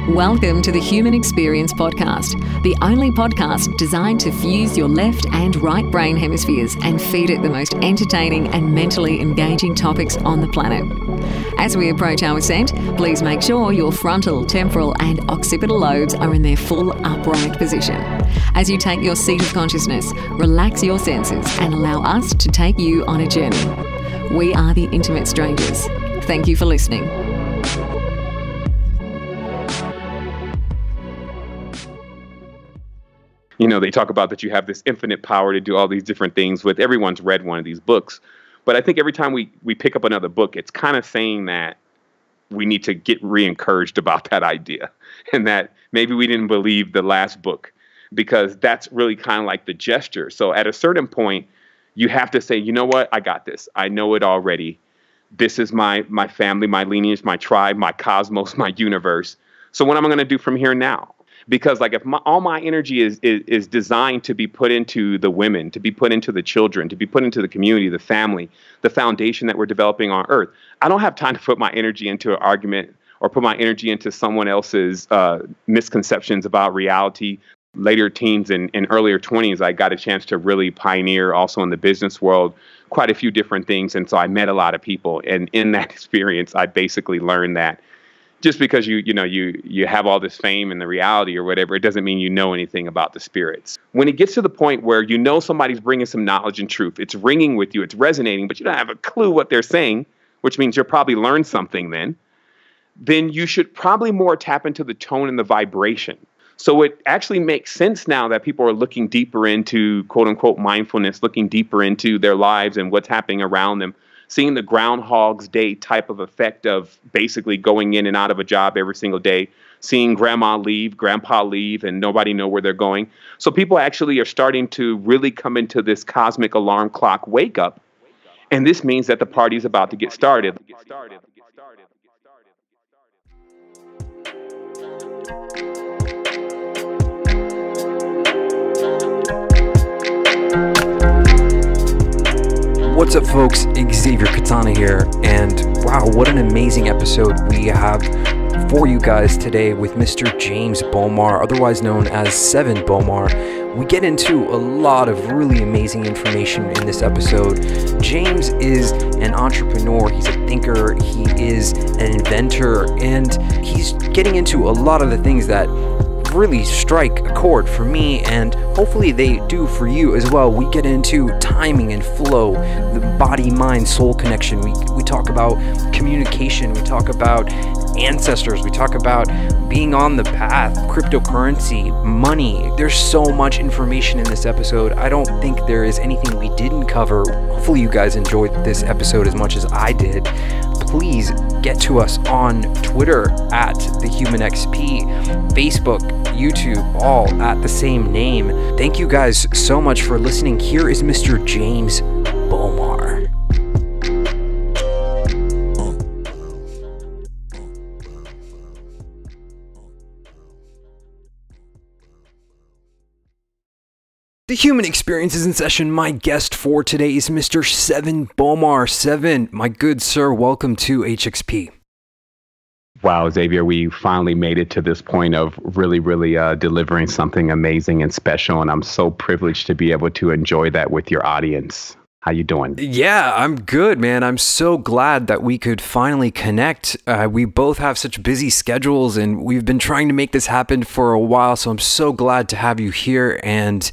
Welcome to the Human Experience Podcast, the only podcast designed to fuse your left and right brain hemispheres and feed it the most entertaining and mentally engaging topics on the planet. As we approach our ascent, please make sure your frontal, temporal and occipital lobes are in their full upright position. As you take your seat of consciousness, relax your senses and allow us to take you on a journey. We are the Intimate Strangers. Thank you for listening. You know, they talk about that you have this infinite power to do all these different things with everyone's read one of these books. But I think every time we pick up another book, it's kind of saying that we need to get re-encouraged about that idea and that maybe we didn't believe the last book, because that's really kind of like the gesture. So at a certain point, you have to say, you know what? I got this. I know it already. This is my family, my lineage, my tribe, my cosmos, my universe. So what am I going to do from here now? Because like if all my energy is designed to be put into the women, to be put into the children, to be put into the community, the family, the foundation that we're developing on Earth, I don't have time to put my energy into an argument or put my energy into someone else's misconceptions about reality. Later teens and earlier 20s, I got a chance to really pioneer also in the business world, quite a few different things. And so I met a lot of people. And in that experience, I basically learned that just because you have all this fame and the reality or whatever, it doesn't mean you know anything about the spirits. When it gets to the point where you know somebody's bringing some knowledge and truth, it's ringing with you, it's resonating, but you don't have a clue what they're saying, which means you'll probably learn something then you should probably more tap into the tone and the vibration. So it actually makes sense now that people are looking deeper into quote unquote mindfulness, looking deeper into their lives and what's happening around them. Seeing the Groundhog's Day type of effect of basically going in and out of a job every single day, seeing grandma leave, grandpa leave, and nobody know where they're going. So people actually are starting to really come into this cosmic alarm clock wake up. And this means that the party's about to get started. What's up, folks? Xavier Katana here, and wow, what an amazing episode we have for you guys today with Mr. James Bomar, otherwise known as Sevan Bomar. We get into a lot of really amazing information in this episode. James is an entrepreneur, he's a thinker, he is an inventor, and he's getting into a lot of the things that really strike a chord for me, and hopefully they do for you as well. We get into timing and flow, the body, mind, soul connection. We talk about communication, we talk about ancestors, we talk about being on the path, cryptocurrency, money. There's so much information in this episode. I don't think there is anything we didn't cover. Hopefully you guys enjoyed this episode as much as I did. Please get to us on Twitter at TheHumanXP, Facebook, YouTube, all at the same name. Thank you guys so much for listening. Here is Mr. James Bomar. The Human Experience is in session. My guest for today is Mr. Sevan Bomar. Sevan, my good sir, welcome to HXP. Wow, Xavier, we finally made it to this point of really delivering something amazing and special, and I'm so privileged to be able to enjoy that with your audience. How you doing? Yeah, I'm good, man. I'm so glad that we could finally connect. We both have such busy schedules, and we've been trying to make this happen for a while, so I'm so glad to have you here and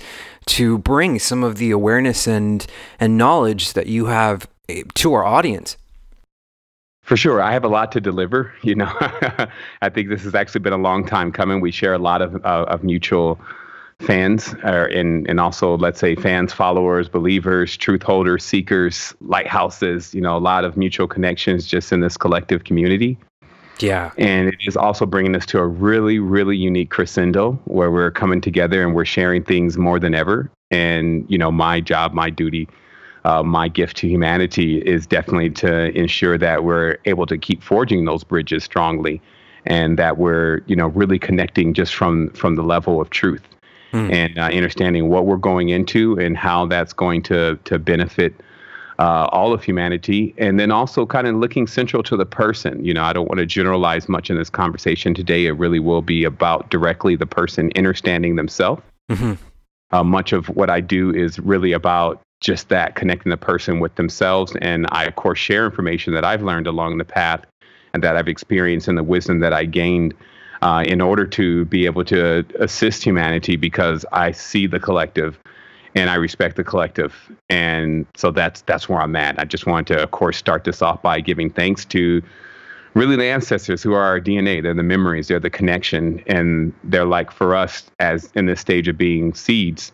to bring some of the awareness and knowledge that you have to our audience. For sure. I have a lot to deliver. You know, I think this has actually been a long time coming. We share a lot of mutual fans and also, let's say, fans, followers, believers, truth holders, seekers, lighthouses, a lot of mutual connections just in this collective community. Yeah. And it is also bringing us to a really unique crescendo where we're coming together and we're sharing things more than ever. And, my job, my duty, my gift to humanity is definitely to ensure that we're able to keep forging those bridges strongly and that we're, really connecting just from the level of truth and understanding what we're going into and how that's going to benefit all of humanity, and then also kind of looking central to the person. I don't want to generalize much in this conversation today. It really will be about directly the person understanding themselves. Much of what I do is really about just that, connecting the person with themselves. And I, of course, share information that I've learned along the path and that I've experienced and the wisdom that I gained in order to be able to assist humanity, because I see the collective and I respect the collective. And so that's where I'm at. I just want to, of course, start this off by giving thanks to really the ancestors who are our DNA. They're the memories, they're the connection. And they're like, for us, as in this stage of being seeds,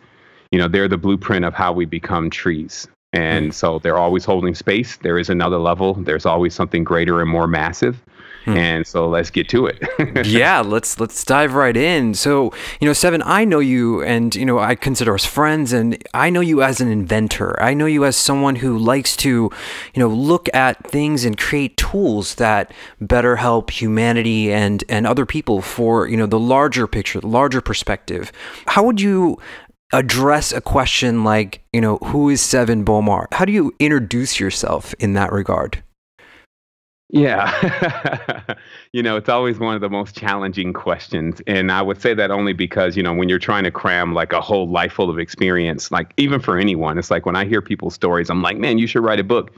they're the blueprint of how we become trees. And so they're always holding space. There is another level. There's always something greater and more massive. And so let's get to it. Yeah, let's dive right in. So, Sevan, I know you, and, I consider us friends, and I know you as an inventor. I know you as someone who likes to, look at things and create tools that better help humanity and other people for, the larger picture, the larger perspective. How would you address a question like, who is Sevan Bomar? How do you introduce yourself in that regard? Yeah. It's always one of the most challenging questions. And I would say that only because, when you're trying to cram like a whole life full of experience, like even for anyone, it's like when I hear people's stories, I'm like, man, you should write a book.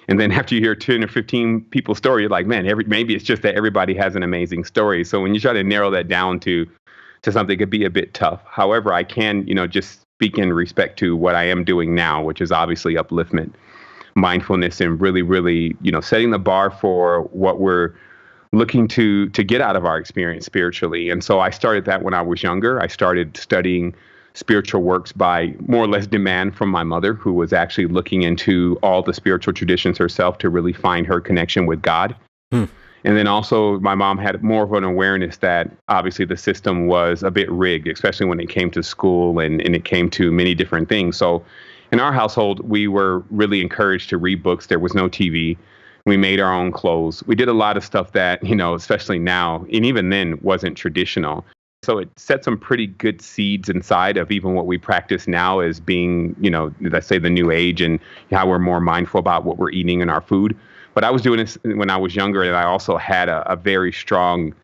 And then after you hear 10 or 15 people's story, you're like, man, maybe it's just that everybody has an amazing story. So when you try to narrow that down to something, it could be a bit tough. However, I can, just speak in respect to what I am doing now, which is obviously upliftment, mindfulness, and really, really, setting the bar for what we're looking to get out of our experience spiritually. And so I started that when I was younger. I started studying spiritual works by more or less demand from my mother, who was actually looking into all the spiritual traditions herself to really find her connection with God. And then also my mom had more of an awareness that obviously the system was a bit rigged, especially when it came to school and it came to many different things. So in our household, we were really encouraged to read books. There was no TV. We made our own clothes. We did a lot of stuff that, especially now, and even then, wasn't traditional. So it set some pretty good seeds inside of even what we practice now as being, let's say the new age, and how we're more mindful about what we're eating in our food. But I was doing this when I was younger, and I also had a very strong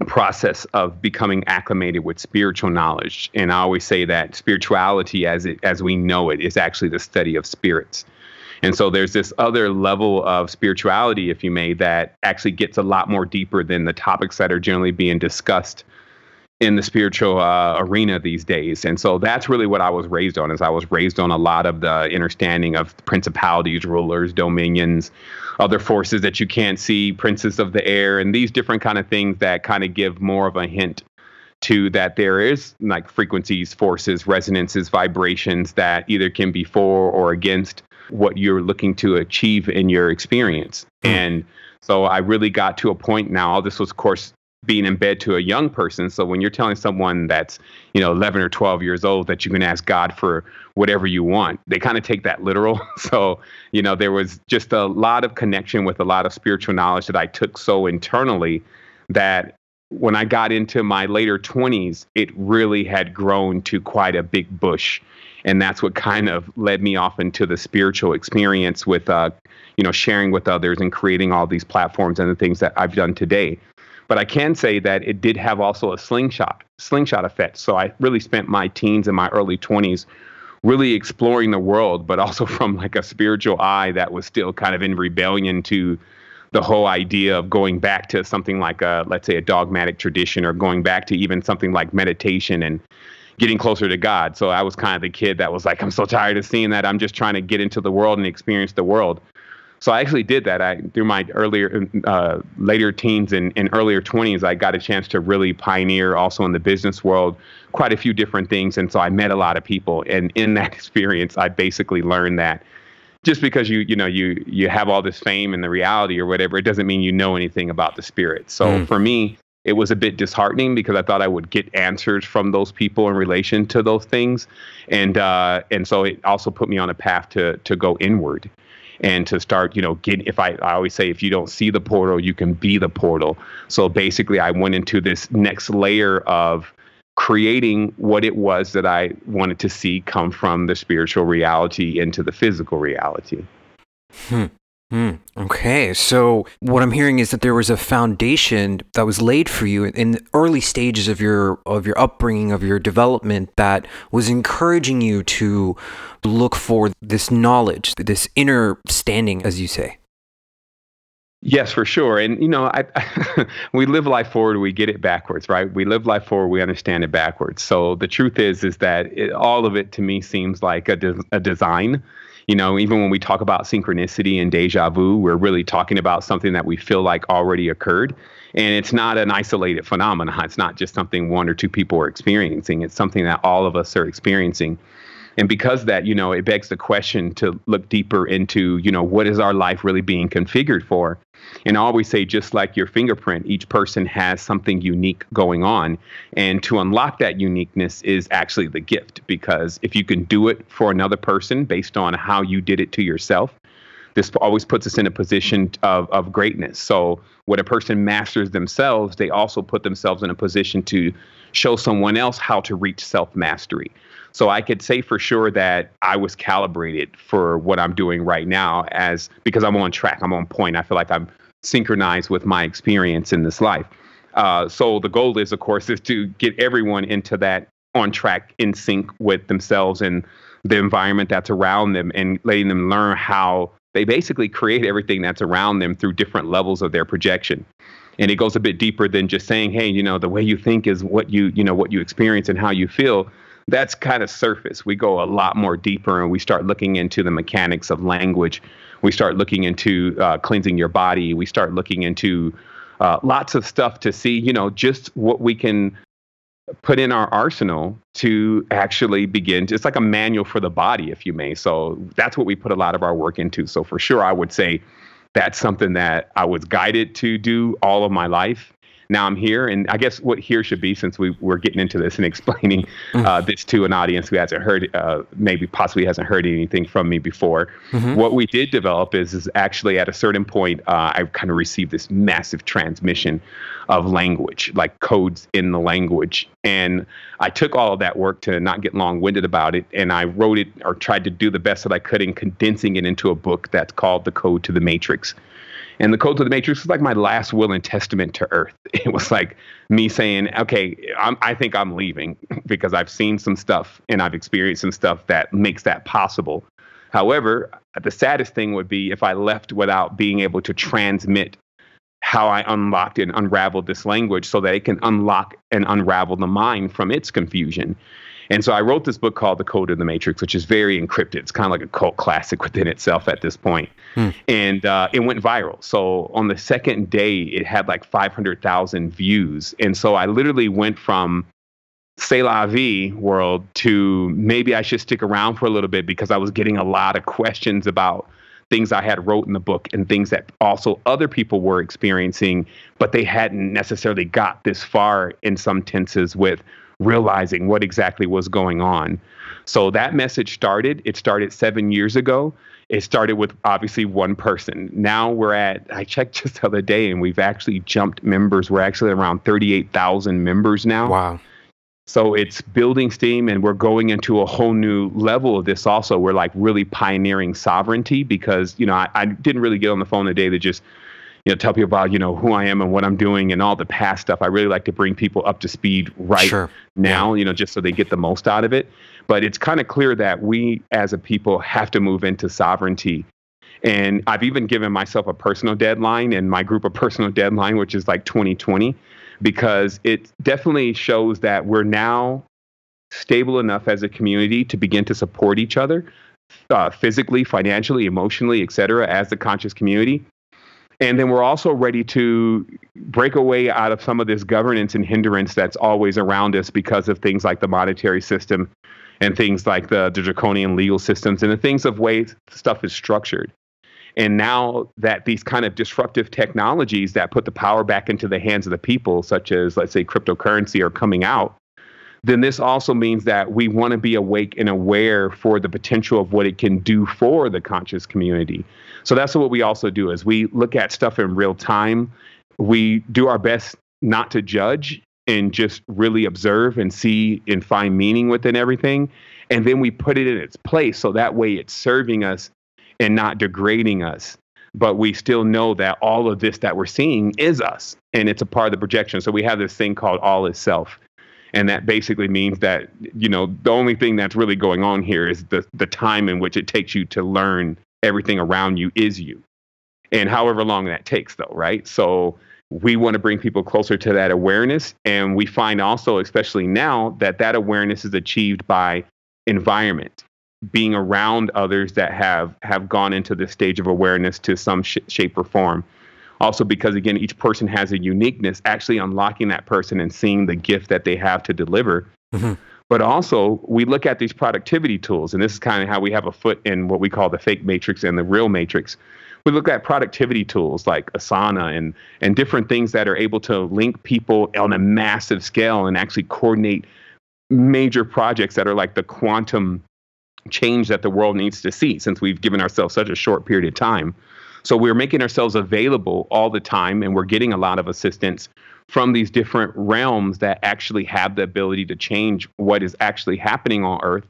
process of becoming acclimated with spiritual knowledge. And I always say that spirituality, as we know it, is actually the study of spirits. And so there's this other level of spirituality, if you may, that actually gets a lot more deeper than the topics that are generally being discussed in the spiritual arena these days. And so that's really what I was raised on. Is I was raised on a lot of the understanding of principalities, rulers, dominions, other forces that you can't see, princes of the air, and these different kind of things that kind of give more of a hint to that there is like frequencies, forces, resonances, vibrations that either can be for or against what you're looking to achieve in your experience. And so I really got to a point now, all this was, of course, being in bed to a young person. So when you're telling someone that's, 11 or 12 years old that you can ask God for whatever you want, they kind of take that literal. So, there was just a lot of connection with a lot of spiritual knowledge that I took so internally that when I got into my later 20s, it really had grown to quite a big bush. And that's what kind of led me off into the spiritual experience with, sharing with others and creating all these platforms and the things that I've done today. But I can say that it did have also a slingshot effect. So I really spent my teens and my early 20s really exploring the world, but also from like a spiritual eye that was still kind of in rebellion to the whole idea of going back to something like let's say a dogmatic tradition, or going back to even something like meditation and getting closer to God. So I was kind of the kid that was like, I'm so tired of seeing that. I'm just trying to get into the world and experience the world. So I actually did that. Through my later teens and earlier 20s, I got a chance to really pioneer also in the business world, quite a few different things. And so I met a lot of people. And in that experience, I basically learned that just because you have all this fame and the reality or whatever, it doesn't mean you know anything about the spirit. So for me, it was a bit disheartening because I thought I would get answers from those people in relation to those things. And so it also put me on a path to go inward. And to start, I always say, if you don't see the portal, you can be the portal. So basically, I went into this next layer of creating what it was that I wanted to see come from the spiritual reality into the physical reality. Okay, so what I'm hearing is that there was a foundation that was laid for you in the early stages of your upbringing, of your development, that was encouraging you to look for this knowledge, this inner standing, as you say. Yes, for sure. And, we live life forward, we get it backwards, right? We live life forward, we understand it backwards. So the truth is that all of it to me seems like a design. Even when we talk about synchronicity and deja vu, we're really talking about something that we feel like already occurred. And it's not an isolated phenomenon. It's not just something one or two people are experiencing. It's something that all of us are experiencing. And because of that, it begs the question to look deeper into, what is our life really being configured for? And I always say, just like your fingerprint, each person has something unique going on. And to unlock that uniqueness is actually the gift, because if you can do it for another person based on how you did it to yourself, this always puts us in a position of greatness. So when a person masters themselves, they also put themselves in a position to show someone else how to reach self-mastery. So I could say for sure that I was calibrated for what I'm doing right now, because I'm on track, I'm on point. I feel like I'm synchronized with my experience in this life. So the goal is, of course, is to get everyone into that on track, in sync with themselves and the environment that's around them, and letting them learn how they basically create everything that's around them through different levels of their projection. And it goes a bit deeper than just saying, hey, the way you think is what you experience and how you feel. That's kind of surface. We go a lot more deeper, and we start looking into the mechanics of language. We start looking into cleansing your body. We start looking into lots of stuff to see, just what we can put in our arsenal to actually begin. It's like a manual for the body, if you may. So that's what we put a lot of our work into. So for sure, I would say that's something that I was guided to do all of my life. Now I'm here, and I guess what here should be, since we're getting into this and explaining this to an audience who hasn't heard, maybe possibly hasn't heard anything from me before. What we did develop is actually at a certain point, I kind of received this massive transmission of language, like codes in the language. And I took all of that work, to not get long-winded about it, and I wrote it, or tried to do the best that I could in condensing it into a book that's called The Code to the Matrix. And The Code to the Matrix was like my last will and testament to Earth. It was like me saying, okay, I think I'm leaving, because I've seen some stuff and I've experienced some stuff that makes that possible. However, the saddest thing would be if I left without being able to transmit how I unlocked and unraveled this language, so that it can unlock and unravel the mind from its confusion. And so I wrote this book called The Code of the Matrix, which is very encrypted. It's kind of like a cult classic within itself at this point. And it went viral. So on the second day, it had like 500,000 views. And so I literally went from c'est la vie world to maybe I should stick around for a little bit, because I was getting a lot of questions about things I had wrote in the book and things that also other people were experiencing, but they hadn't necessarily got this far in some tenses with realizing what exactly was going on. So that message started. It started 7 years ago. It started with obviously one person. Now I checked just the other day, and we've actually jumped members. We're actually around 38,000 members now. Wow. So it's building steam, and we're going into a whole new level of this also. We're like really pioneering sovereignty, because, I didn't really get on the phone today to just tell people about, who I am and what I'm doing and all the past stuff. I really like to bring people up to speed now, just so they get the most out of it. But it's kind of clear that we as a people have to move into sovereignty. And I've even given myself a personal deadline, and my group a personal deadline, which is like 2020, because it definitely shows that we're now stable enough as a community to begin to support each other physically, financially, emotionally, et cetera, as the conscious community. And then we're also ready to break away out of some of this governance and hindrance that's always around us because of things like the monetary system and things like the draconian legal systems and the things of ways stuff is structured. And now that these kind of disruptive technologies that put the power back into the hands of the people, such as, let's say, cryptocurrency, are coming out, then this also means that we want to be awake and aware for the potential of what it can do for the conscious community. So that's what we also do, is we look at stuff in real time. We do our best not to judge and just really observe and see and find meaning within everything. And then we put it in its place, so that way it's serving us and not degrading us. But we still know that all of this that we're seeing is us, and it's a part of the projection. So we have this thing called all is self. And that basically means that, the only thing that's really going on here is the time in which it takes you to learn everything around you is you. And however long that takes, though, right? So we want to bring people closer to that awareness. And we find also, especially now, that awareness is achieved by environment, being around others that have gone into this stage of awareness to some shape or form. Also, because, again, each person has a uniqueness, actually unlocking that person and seeing the gift that they have to deliver. Mm-hmm. But also, we look at these productivity tools, and this is kind of how we have a foot in what we call the fake matrix and the real matrix. We look at productivity tools like Asana and different things that are able to link people on a massive scale and actually coordinate major projects that are like the quantum change that the world needs to see, since we've given ourselves such a short period of time. So we're making ourselves available all the time, and we're getting a lot of assistance from these different realms that actually have the ability to change what is actually happening on Earth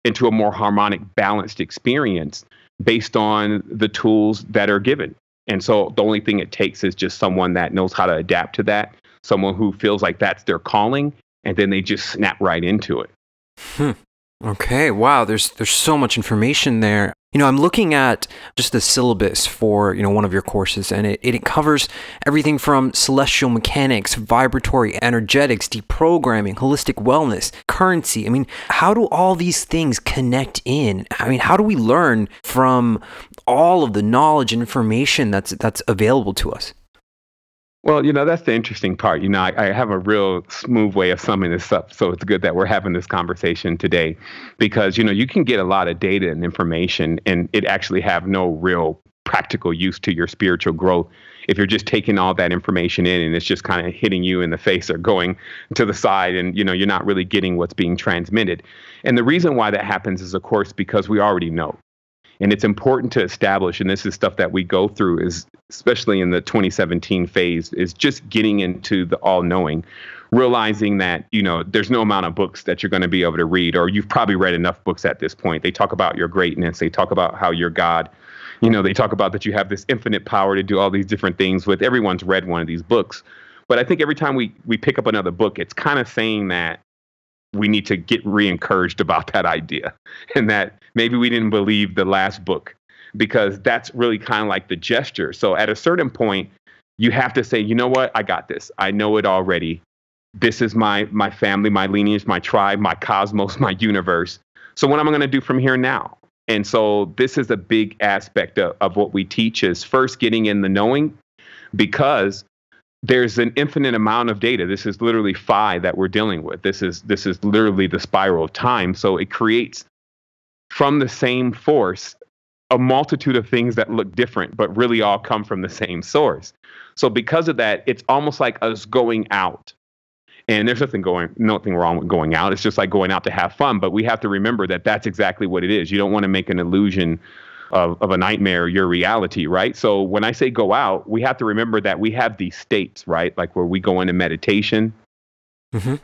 into a more harmonic, balanced experience based on the tools that are given. And so the only thing it takes is just someone that knows how to adapt to that, someone who feels like that's their calling, and then they just snap right into it. Okay, wow, there's so much information there. I'm looking at just the syllabus for, one of your courses, and it covers everything from celestial mechanics, vibratory energetics, deprogramming, holistic wellness, currency. How do all these things connect in? How do we learn from all of the knowledge and information that's available to us? Well, that's the interesting part. I have a real smooth way of summing this up. So it's good that we're having this conversation today because, you can get a lot of data and information and it actually have no real practical use to your spiritual growth if you're just taking all that information in and it's just kind of hitting you in the face or going to the side and, you're not really getting what's being transmitted. And the reason why that happens is, of course, because we already know. And it's important to establish, and this is stuff that we go through, is especially in the 2017 phase, is just getting into the all-knowing, realizing that, there's no amount of books that you're going to be able to read, or you've probably read enough books at this point. They talk about your greatness. They talk about how you're God. They talk about that you have this infinite power to do all these different things with. Everyone's read one of these books. But I think every time we pick up another book, it's kind of saying that we need to get re-encouraged about that idea and that maybe we didn't believe the last book, because that's really kind of like the gesture. So at a certain point, you have to say, you know what? I got this. I know it already. This is my family, my lineage, my tribe, my cosmos, my universe. So what am I going to do from here now? And so this is a big aspect of what we teach, is first getting in the knowing, because there's an infinite amount of data. This is literally phi that we're dealing with. This is literally the spiral of time. So it creates from the same force a multitude of things that look different, but really all come from the same source. So because of that, it's almost like us going out. And there's nothing wrong with going out. It's just like going out to have fun. But we have to remember that that's exactly what it is. You don't want to make an illusion of a nightmare your reality, right? So when I say go out, we have to remember that we have these states, right? Like where we go into meditation. Mm-hmm.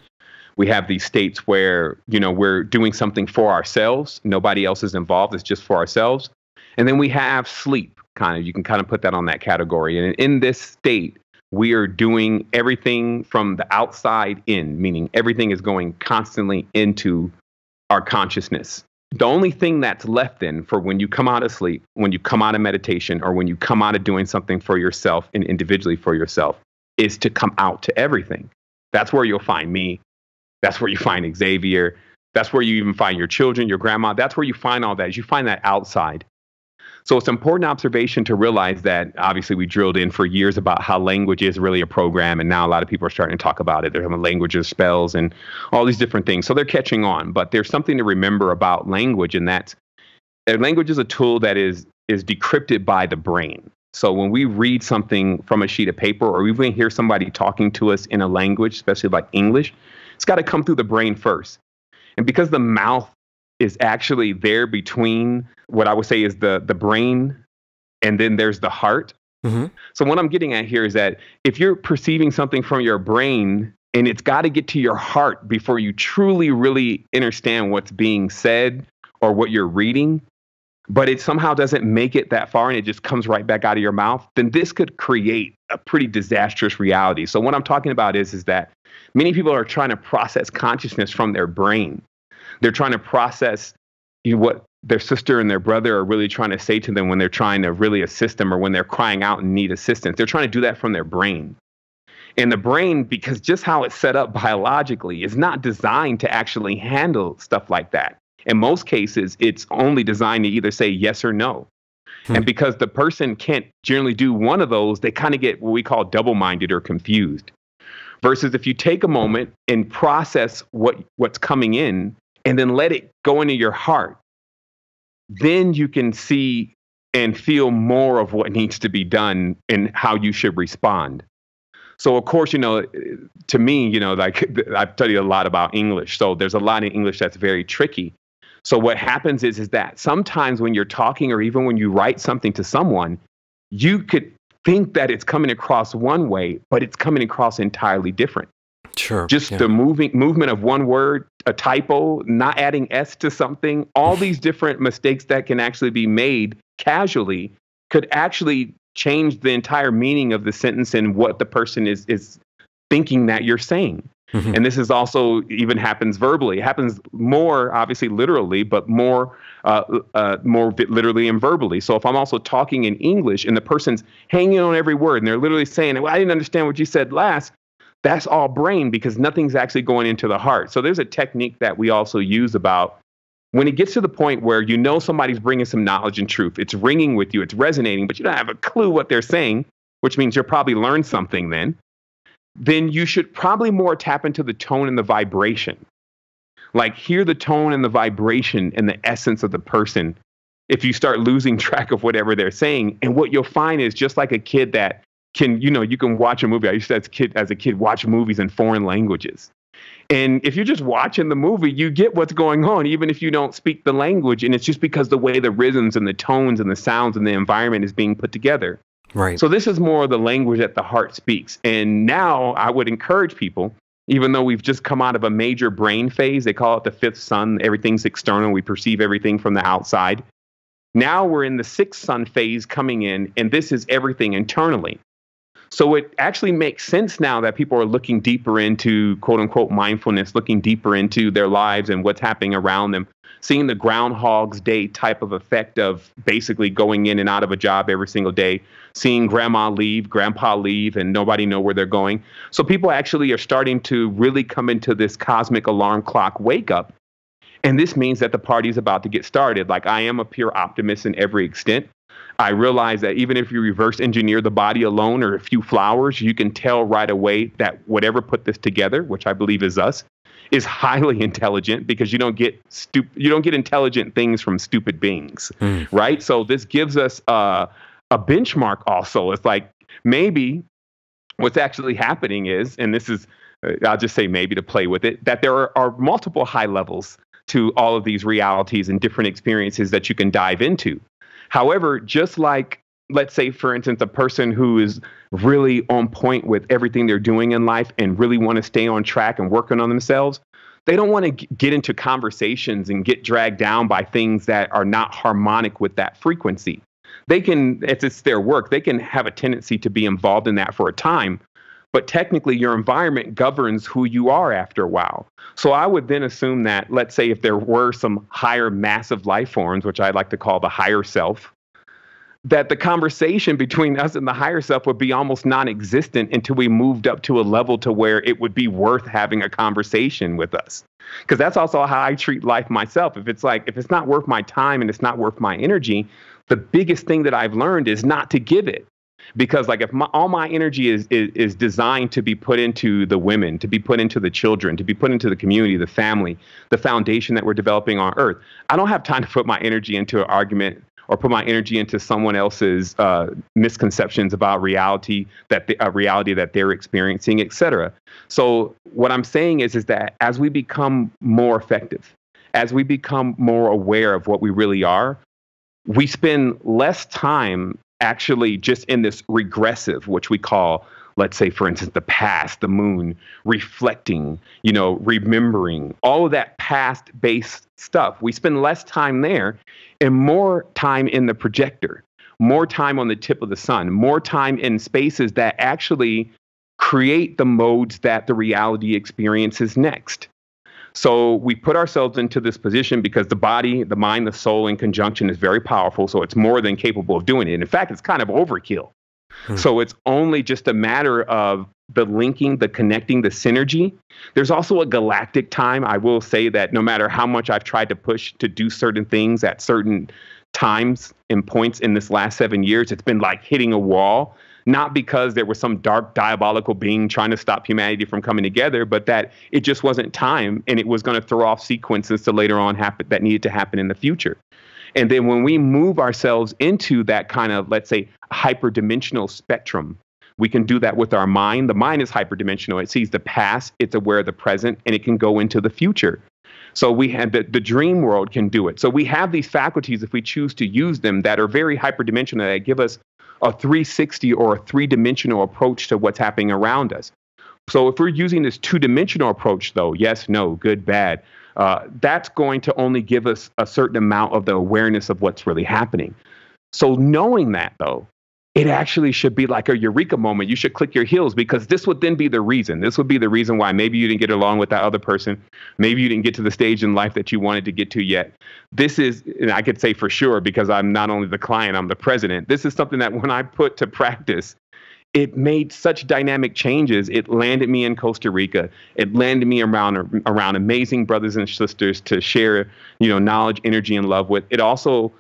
We have these states where, we're doing something for ourselves. Nobody else is involved. It's just for ourselves. And then we have sleep, you can kind of put that on that category. And in this state, we are doing everything from the outside in, meaning everything is going constantly into our consciousness. The only thing that's left then for when you come out of sleep, when you come out of meditation, or when you come out of doing something for yourself and individually for yourself, is to come out to everything. That's where you'll find me. That's where you find Xavier. That's where you even find your children, your grandma. That's where you find all that. You find that outside. So it's an important observation to realize that obviously we drilled in for years about how language is really a program. And now a lot of people are starting to talk about it. They're having languages, spells, and all these different things. So they're catching on. But there's something to remember about language, and that's language is a tool that is decrypted by the brain. So when we read something from a sheet of paper, or we even hear somebody talking to us in a language, especially like English, it's got to come through the brain first. And because the mouth is actually there between what I would say is the brain, and then there's the heart. Mm-hmm. So what I'm getting at here is that if you're perceiving something from your brain, and it's got to get to your heart before you truly, really understand what's being said or what you're reading, but it somehow doesn't make it that far and it just comes right back out of your mouth, then this could create a pretty disastrous reality. So what I'm talking about is that many people are trying to process consciousness from their brain. They're trying to process what their sister and their brother are really trying to say to them when they're trying to really assist them or when they're crying out and need assistance. They're trying to do that from their brain. And the brain, because just how it's set up biologically, is not designed to actually handle stuff like that. In most cases, it's only designed to either say yes or no. And because the person can't generally do one of those, they kind of get what we call double-minded or confused. Versus if you take a moment and process what's coming in and then let it go into your heart, then you can see and feel more of what needs to be done and how you should respond. So, of course, to me, like I've studied a lot about English. So there's a lot in English that's very tricky. So what happens is that sometimes when you're talking or even when you write something to someone, you could think that it's coming across one way, but it's coming across entirely different. Sure. Just the movement of one word, a typo, not adding S to something, all these different mistakes that can actually be made casually could actually change the entire meaning of the sentence and what the person is thinking that you're saying. Mm-hmm. And this is also even happens verbally. It happens more, obviously, literally, but more literally and verbally. So if I'm also talking in English and the person's hanging on every word and they're literally saying, well, I didn't understand what you said last, that's all brain because nothing's actually going into the heart. So there's a technique that we also use about when it gets to the point where somebody's bringing some knowledge and truth. It's ringing with you. It's resonating, but you don't have a clue what they're saying, which means you'll probably learn something then you should probably more tap into the tone and the vibration. Like hear the tone and the vibration and the essence of the person if you start losing track of whatever they're saying. And what you'll find is just like a kid that can, you can watch a movie. I used to, as a kid, watch movies in foreign languages. And if you're just watching the movie, you get what's going on, even if you don't speak the language. And it's just because the way the rhythms and the tones and the sounds and the environment is being put together. Right. So this is more of the language that the heart speaks. And now I would encourage people, even though we've just come out of a major brain phase, they call it the fifth sun, everything's external, we perceive everything from the outside. Now we're in the sixth sun phase coming in, and this is everything internally. So it actually makes sense now that people are looking deeper into quote unquote mindfulness, looking deeper into their lives and what's happening around them, seeing the Groundhog's Day type of effect of basically going in and out of a job every single day, seeing grandma leave, grandpa leave, and nobody know where they're going. So people actually are starting to really come into this cosmic alarm clock wake up. And this means that the party's about to get started. Like I am a pure optimist in every extent. I realize that even if you reverse engineer the body alone or a few flowers, you can tell right away that whatever put this together, which I believe is us, is highly intelligent because you don't get intelligent things from stupid beings, right? So this gives us a benchmark also. It's like maybe what's actually happening is, and this is, I'll just say maybe to play with it, that there are multiple high levels to all of these realities and different experiences that you can dive into. However, just like, let's say, for instance, a person who is really on point with everything they're doing in life and really want to stay on track and working on themselves, they don't want to get into conversations and get dragged down by things that are not harmonic with that frequency. They can, if it's their work, they can have a tendency to be involved in that for a time. But technically, your environment governs who you are after a while. So I would then assume that, let's say, if there were some higher massive life forms, which I like to call the higher self, that the conversation between us and the higher self would be almost non-existent until we moved up to a level to where it would be worth having a conversation with us. Because that's also how I treat life myself. If it's not worth my time and it's not worth my energy, the biggest thing that I've learned is not to give it. Because like if all my energy is designed to be put into the women, to be put into the children, to be put into the community, the family, the foundation that we're developing on Earth, I don't have time to put my energy into an argument or put my energy into someone else's misconceptions about reality that they're experiencing, et cetera. So what I'm saying is that as we become more effective, as we become more aware of what we really are, we spend less time actually just in this regressive, which we call let's say, for instance, the past, the moon, reflecting, remembering, all of that past-based stuff. We spend less time there and more time in the projector, more time on the tip of the sun, more time in spaces that actually create the modes that the reality experiences next. So we put ourselves into this position because the body, the mind, the soul in conjunction is very powerful. So it's more than capable of doing it. And in fact, it's kind of overkill. So it's only just a matter of the linking, the connecting, the synergy. There's also a galactic time. I will say that no matter how much I've tried to push to do certain things at certain times and points in this last 7 years, it's been like hitting a wall. Not because there was some dark, diabolical being trying to stop humanity from coming together, but that it just wasn't time, and it was going to throw off sequences to later on happen that needed to happen in the future. And then when we move ourselves into that kind of, let's say, hyperdimensional spectrum, we can do that with our mind. The mind is hyperdimensional. It sees the past, it's aware of the present, and it can go into the future. So we have the dream world can do it. So we have these faculties, if we choose to use them, that are very hyperdimensional, that give us a 360 or a three-dimensional approach to what's happening around us. So if we're using this two-dimensional approach, though, yes, no, good, bad, that's going to only give us a certain amount of the awareness of what's really happening. So knowing that, though, it actually should be like a eureka moment. You should click your heels, because this would then be the reason. This would be the reason why maybe you didn't get along with that other person. Maybe you didn't get to the stage in life that you wanted to get to yet. This is, and I could say for sure, because I'm not only the client, I'm the president. This is something that when I put to practice, it made such dynamic changes. It landed me in Costa Rica. It landed me around amazing brothers and sisters to share, knowledge, energy, and love with. It also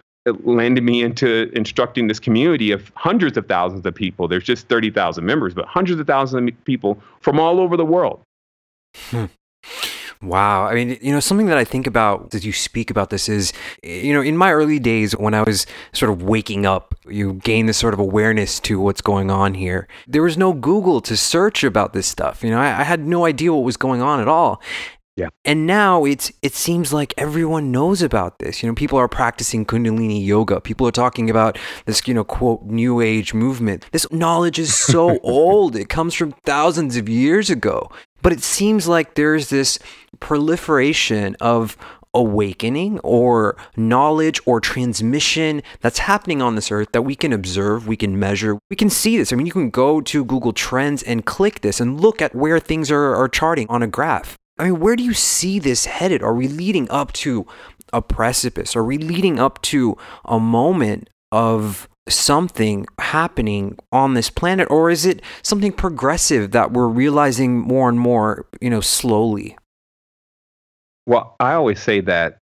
landed me into instructing this community of hundreds of thousands of people. There's just 30,000 members, but hundreds of thousands of people from all over the world. Wow. I mean, something that I think about as you speak about this is, in my early days when I was sort of waking up, you gain this sort of awareness to what's going on here. There was no Google to search about this stuff. I had no idea what was going on at all. Yeah. And now it seems like everyone knows about this. People are practicing Kundalini yoga. People are talking about this, quote, new age movement. This knowledge is so old. It comes from thousands of years ago. But it seems like there's this proliferation of awakening or knowledge or transmission that's happening on this earth that we can observe, we can measure, we can see this. I mean, you can go to Google Trends and click this and look at where things are charting on a graph. I mean, where do you see this headed? Are we leading up to a precipice? Are we leading up to a moment of something happening on this planet? Or is it something progressive that we're realizing more and more, slowly? Well, I always say that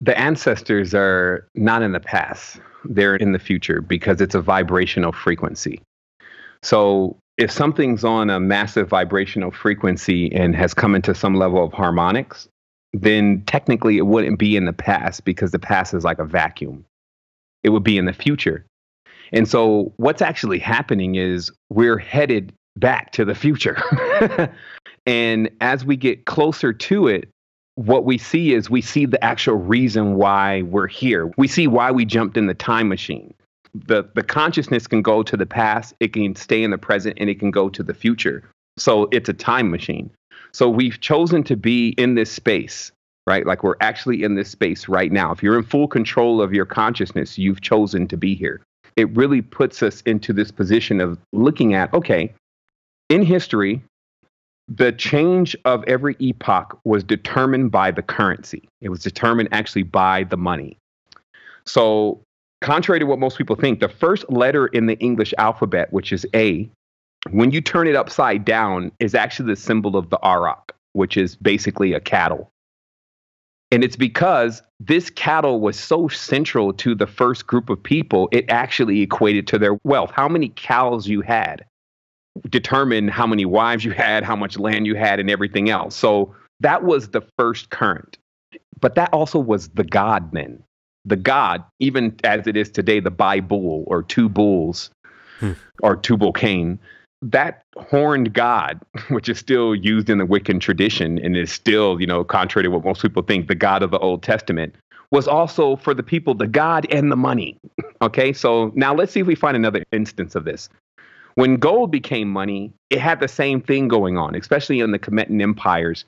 the ancestors are not in the past. They're in the future because it's a vibrational frequency. So if something's on a massive vibrational frequency and has come into some level of harmonics, then technically it wouldn't be in the past, because the past is like a vacuum. It would be in the future. And so what's actually happening is we're headed back to the future. And as we get closer to it, what we see is we see the actual reason why we're here. We see why we jumped in the time machine. The consciousness can go to the past, it can stay in the present, and it can go to the future. So it's a time machine. So we've chosen to be in this space, right? Like we're actually in this space right now. If you're in full control of your consciousness, you've chosen to be here. It really puts us into this position of looking at, okay, in history, the change of every epoch was determined by the currency. It was determined actually by the money. So contrary to what most people think, the first letter in the English alphabet, which is A, when you turn it upside down, is actually the symbol of the auroch, which is basically a cattle. And it's because this cattle was so central to the first group of people, it actually equated to their wealth. How many cows you had determined how many wives you had, how much land you had, and everything else. So that was the first current. But that also was the God then. The God, even as it is today, the bi-bull or two bulls or Tubal Cain, that horned God, which is still used in the Wiccan tradition and is still, contrary to what most people think, the God of the Old Testament, was also for the people, the God and the money. Okay, so now let's see if we find another instance of this. When gold became money, it had the same thing going on, especially in the Tibetan empires.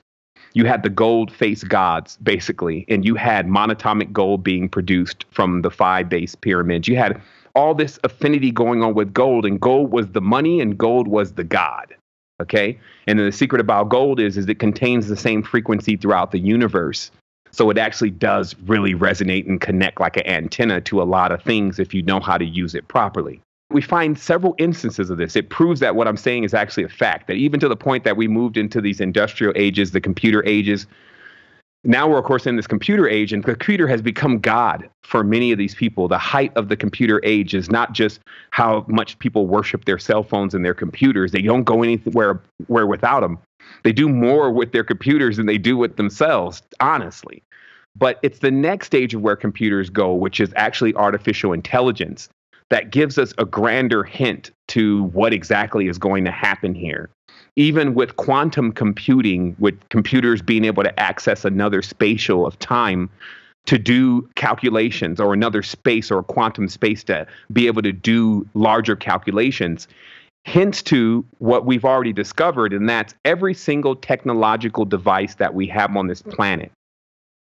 You had the gold face gods, basically, and you had monatomic gold being produced from the 5 base pyramids. You had all this affinity going on with gold, and gold was the money and gold was the god. Okay. And then the secret about gold is it contains the same frequency throughout the universe. So it actually does really resonate and connect like an antenna to a lot of things if you know how to use it properly. We find several instances of this. It proves that what I'm saying is actually a fact, that even to the point that we moved into these industrial ages, the computer ages. Now we're, of course, in this computer age, and the computer has become God for many of these people. The height of the computer age is not just how much people worship their cell phones and their computers. They don't go anywhere without them. They do more with their computers than they do with themselves, honestly. But it's the next stage of where computers go, which is actually artificial intelligence, that gives us a grander hint to what exactly is going to happen here. Even with quantum computing, with computers being able to access another spatial of time to do calculations, or another space or quantum space to be able to do larger calculations, hints to what we've already discovered, and that's every single technological device that we have on this planet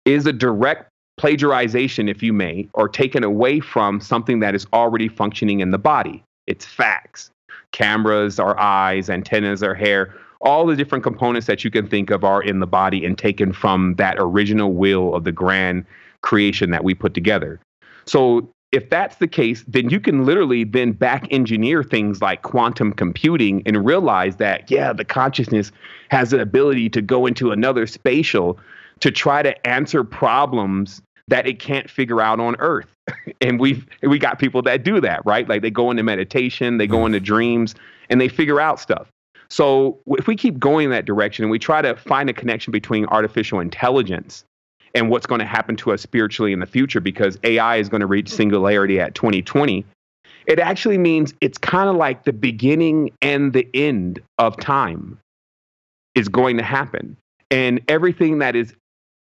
is a direct plagiarization, if you may, or taken away from something that is already functioning in the body. It's facts. Cameras, our eyes, antennas, our hair, all the different components that you can think of are in the body and taken from that original will of the grand creation that we put together. So if that's the case, then you can literally then back engineer things like quantum computing and realize that, yeah, the consciousness has the ability to go into another spatial to try to answer problems that it can't figure out on Earth. And we got people that do that, right? Like they go into meditation, they go into dreams, and they figure out stuff. So if we keep going in that direction and we try to find a connection between artificial intelligence and what's going to happen to us spiritually in the future, because AI is going to reach singularity at 2020, it actually means it's kind of like the beginning and the end of time is going to happen. And everything that is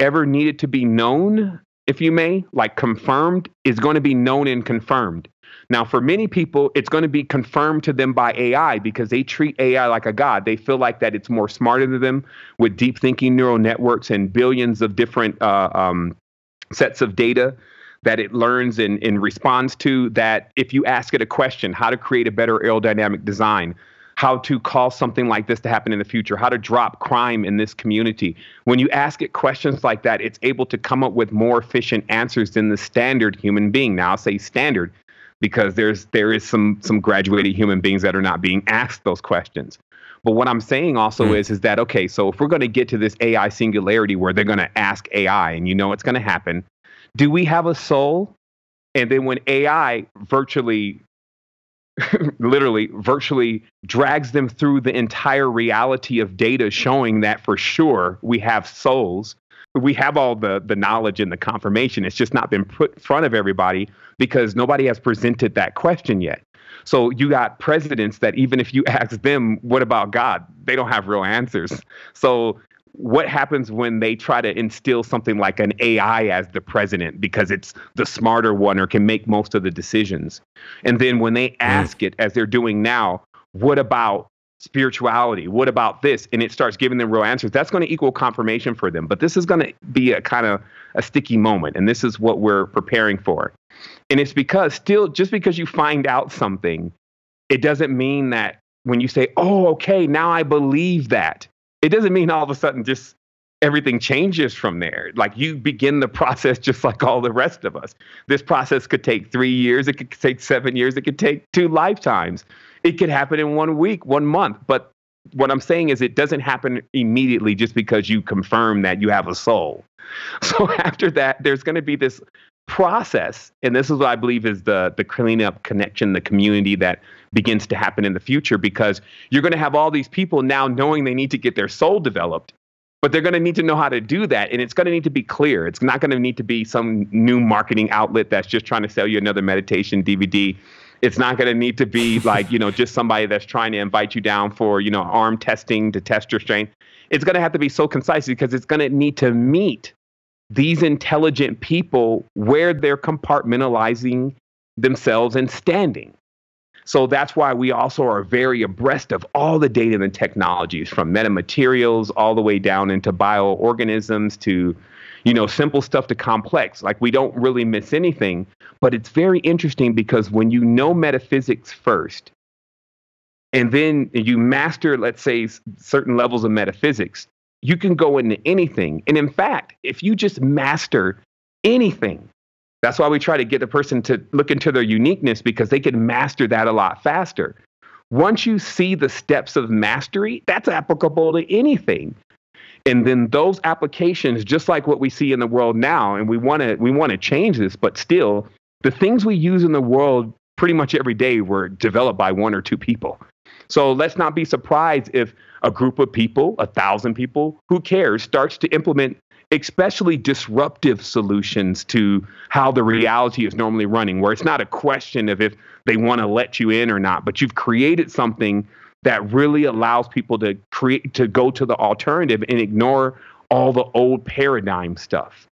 ever needed to be known, if you may, like confirmed, is going to be known and confirmed. Now, for many people, it's going to be confirmed to them by AI because they treat AI like a god. They feel like that it's more smarter than them with deep thinking neural networks and billions of different sets of data that it learns and responds to, that if you ask it a question, how to create a better aerodynamic design, how to cause something like this to happen in the future, how to drop crime in this community. When you ask it questions like that, it's able to come up with more efficient answers than the standard human being. Now, I'll say standard because there is some graduated human beings that are not being asked those questions. But what I'm saying also is that, okay, so if we're going to get to this AI singularity where they're going to ask AI, and you know it's going to happen, do we have a soul? And then when AI virtually drags them through the entire reality of data showing that for sure we have souls, we have all the knowledge and the confirmation. It's just not been put in front of everybody because nobody has presented that question yet. So you got presidents that even if you ask them, what about God? They don't have real answers. So what happens when they try to instill something like an AI as the president because it's the smarter one or can make most of the decisions? And then when they ask it, as they're doing now, what about spirituality? What about this? And it starts giving them real answers. That's going to equal confirmation for them. But this is going to be a kind of a sticky moment. And this is what we're preparing for. And it's because just because you find out something, it doesn't mean that when you say, oh, okay, now I believe that. It doesn't mean all of a sudden just everything changes from there. Like you begin the process just like all the rest of us. This process could take 3 years. It could take 7 years. It could take 2 lifetimes. It could happen in 1 week, 1 month. But what I'm saying is it doesn't happen immediately just because you confirm that you have a soul. So after that, there's going to be this process. And this is what I believe is the cleanup connection, the community that begins to happen in the future, because you're going to have all these people now knowing they need to get their soul developed, but they're going to need to know how to do that. And it's going to need to be clear. It's not going to need to be some new marketing outlet that's just trying to sell you another meditation DVD. It's not going to need to be like, just somebody that's trying to invite you down for, arm testing to test your strength. It's going to have to be so concise because it's going to need to meet these intelligent people where they're compartmentalizing themselves and standing. So that's why we also are very abreast of all the data and technologies, from metamaterials all the way down into bioorganisms to, simple stuff to complex. Like, we don't really miss anything, but it's very interesting because when you know metaphysics first, and then you master, let's say, certain levels of metaphysics, you can go into anything. And in fact, if you just master anything, that's why we try to get the person to look into their uniqueness, because they can master that a lot faster. Once you see the steps of mastery, that's applicable to anything. And then those applications, just like what we see in the world now, and we want to change this, but still, the things we use in the world pretty much every day were developed by one or two people. So let's not be surprised if a group of people, 1,000 people, who cares, starts to implement especially disruptive solutions to how the reality is normally running, where it's not a question of if they want to let you in or not, but you've created something that really allows people to go to the alternative and ignore all the old paradigm stuff.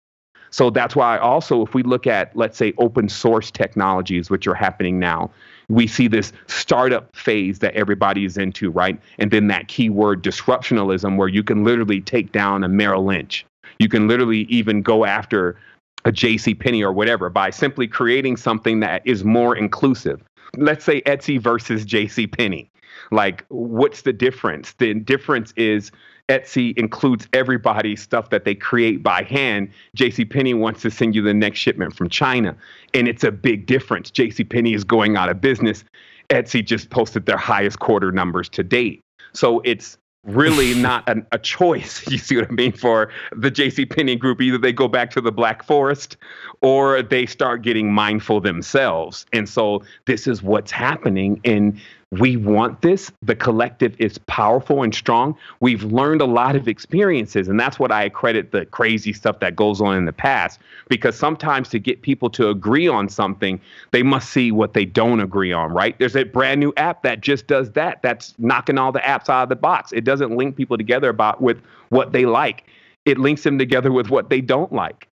So that's why also, if we look at, let's say, open source technologies, which are happening now, we see this startup phase that everybody is into, right? And then that keyword disruptionalism, where you can literally take down a Merrill Lynch. You can literally even go after a JCPenney or whatever by simply creating something that is more inclusive. Let's say Etsy versus JCPenney. Like, what's the difference? The difference is Etsy includes everybody's stuff that they create by hand. JCPenney wants to send you the next shipment from China. And it's a big difference. JCPenney is going out of business. Etsy just posted their highest quarter numbers to date. So it's really not a choice, you see what I mean, for the JCPenney group. Either they go back to the Black Forest or they start getting mindful themselves. And so this is what's happening. And we want this. The collective is powerful and strong. We've learned a lot of experiences, and that's what I credit the crazy stuff that goes on in the past, because sometimes to get people to agree on something, they must see what they don't agree on, right? There's a brand new app that just does that. That's knocking all the apps out of the box. It doesn't link people together with what they like. It links them together with what they don't like.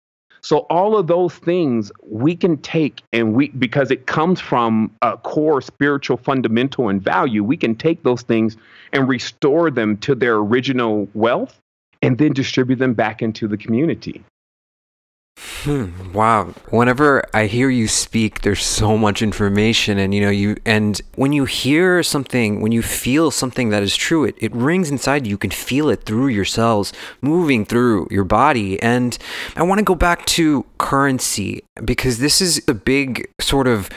So all of those things we can take, and because it comes from a core spiritual fundamental and value, we can take those things and restore them to their original wealth and then distribute them back into the community. Wow. Whenever I hear you speak, there's so much information, and when you hear something, when you feel something that is true, it rings inside you. You can feel it through your cells, moving through your body. And I want to go back to currency, because this is a big sort of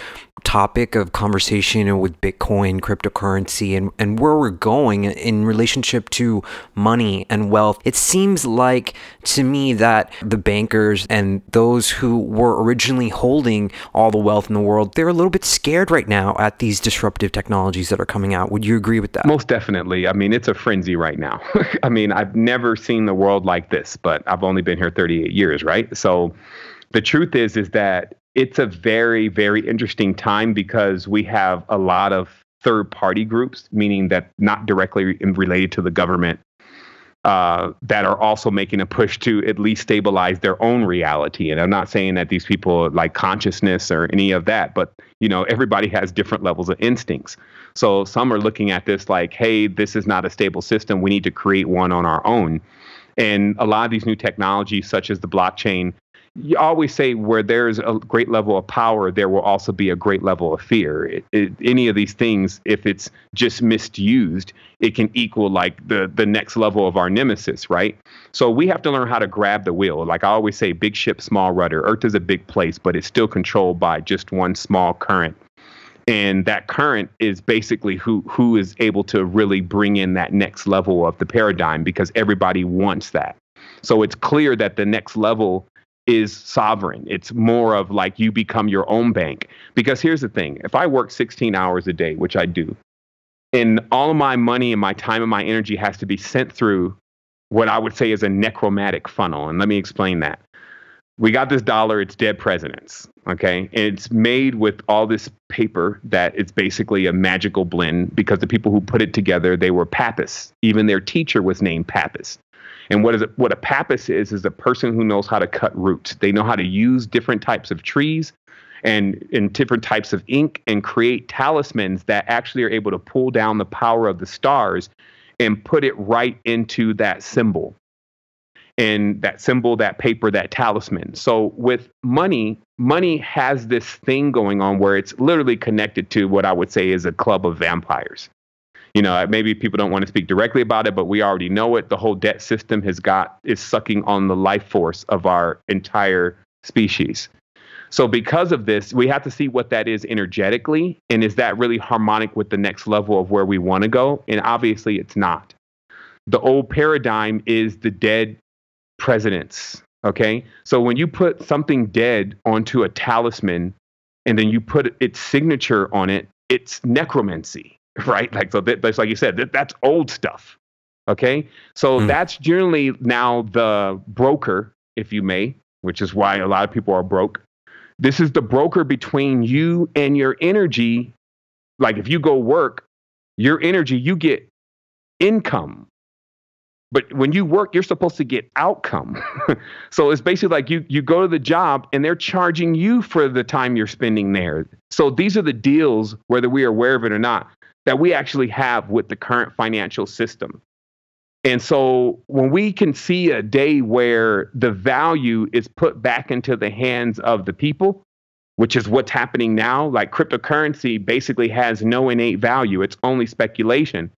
topic of conversation with Bitcoin, cryptocurrency, and where we're going in relationship to money and wealth. It seems like to me that the bankers and those who were originally holding all the wealth in the world, they're a little bit scared right now at these disruptive technologies that are coming out. Would you agree with that? Most definitely. I mean, it's a frenzy right now. I mean, I've never seen the world like this, but I've only been here 38 years, right? So the truth is that it's a very, very interesting time, because we have a lot of third-party groups, meaning that not directly related to the government, that are also making a push to at least stabilize their own reality. And I'm not saying that these people like consciousness or any of that, but everybody has different levels of instincts. So some are looking at this like, hey, this is not a stable system. We need to create one on our own. And a lot of these new technologies, such as the blockchain, you always say where there's a great level of power, there will also be a great level of fear. Any of these things, if it's just misused, it can equal like the next level of our nemesis, right? So we have to learn how to grab the wheel. Like I always say, big ship, small rudder. Earth is a big place, but it's still controlled by just one small current. And that current is basically who is able to really bring in that next level of the paradigm, because everybody wants that. So it's clear that the next level is sovereign. It's more of like you become your own bank. Because here's the thing, if I work 16 hours a day, which I do, and all of my money and my time and my energy has to be sent through what I would say is a necromantic funnel. And let me explain that. We got this dollar, it's dead presidents, okay? And it's made with all this paper that it's basically a magical blend, because the people who put it together, they were papists. Even their teacher was named Papist. And what a papist is a person who knows how to cut roots. They know how to use different types of trees and in different types of ink and create talismans that actually are able to pull down the power of the stars and put it right into that symbol. And that symbol, that paper, that talisman. So with money has this thing going on where it's literally connected to what I would say is a club of vampires. Maybe people don't want to speak directly about it, but we already know it. The whole debt system is sucking on the life force of our entire species. So because of this, we have to see what that is energetically. And is that really harmonic with the next level of where we want to go? And obviously it's not. The old paradigm is the dead presidents. Okay. So when you put something dead onto a talisman and then you put its signature on it, it's necromancy. Right? That's like you said, that's old stuff. Okay. So that's generally now the broker, if you may, which is why a lot of people are broke. This is the broker between you and your energy. Like if you go work, your energy, you get income. But when you work, you're supposed to get outcome. So it's basically like you go to the job and they're charging you for the time you're spending there. So these are the deals, whether we are aware of it or not, that we actually have with the current financial system. And so when we can see a day where the value is put back into the hands of the people, which is what's happening now, like cryptocurrency basically has no innate value. It's only speculation.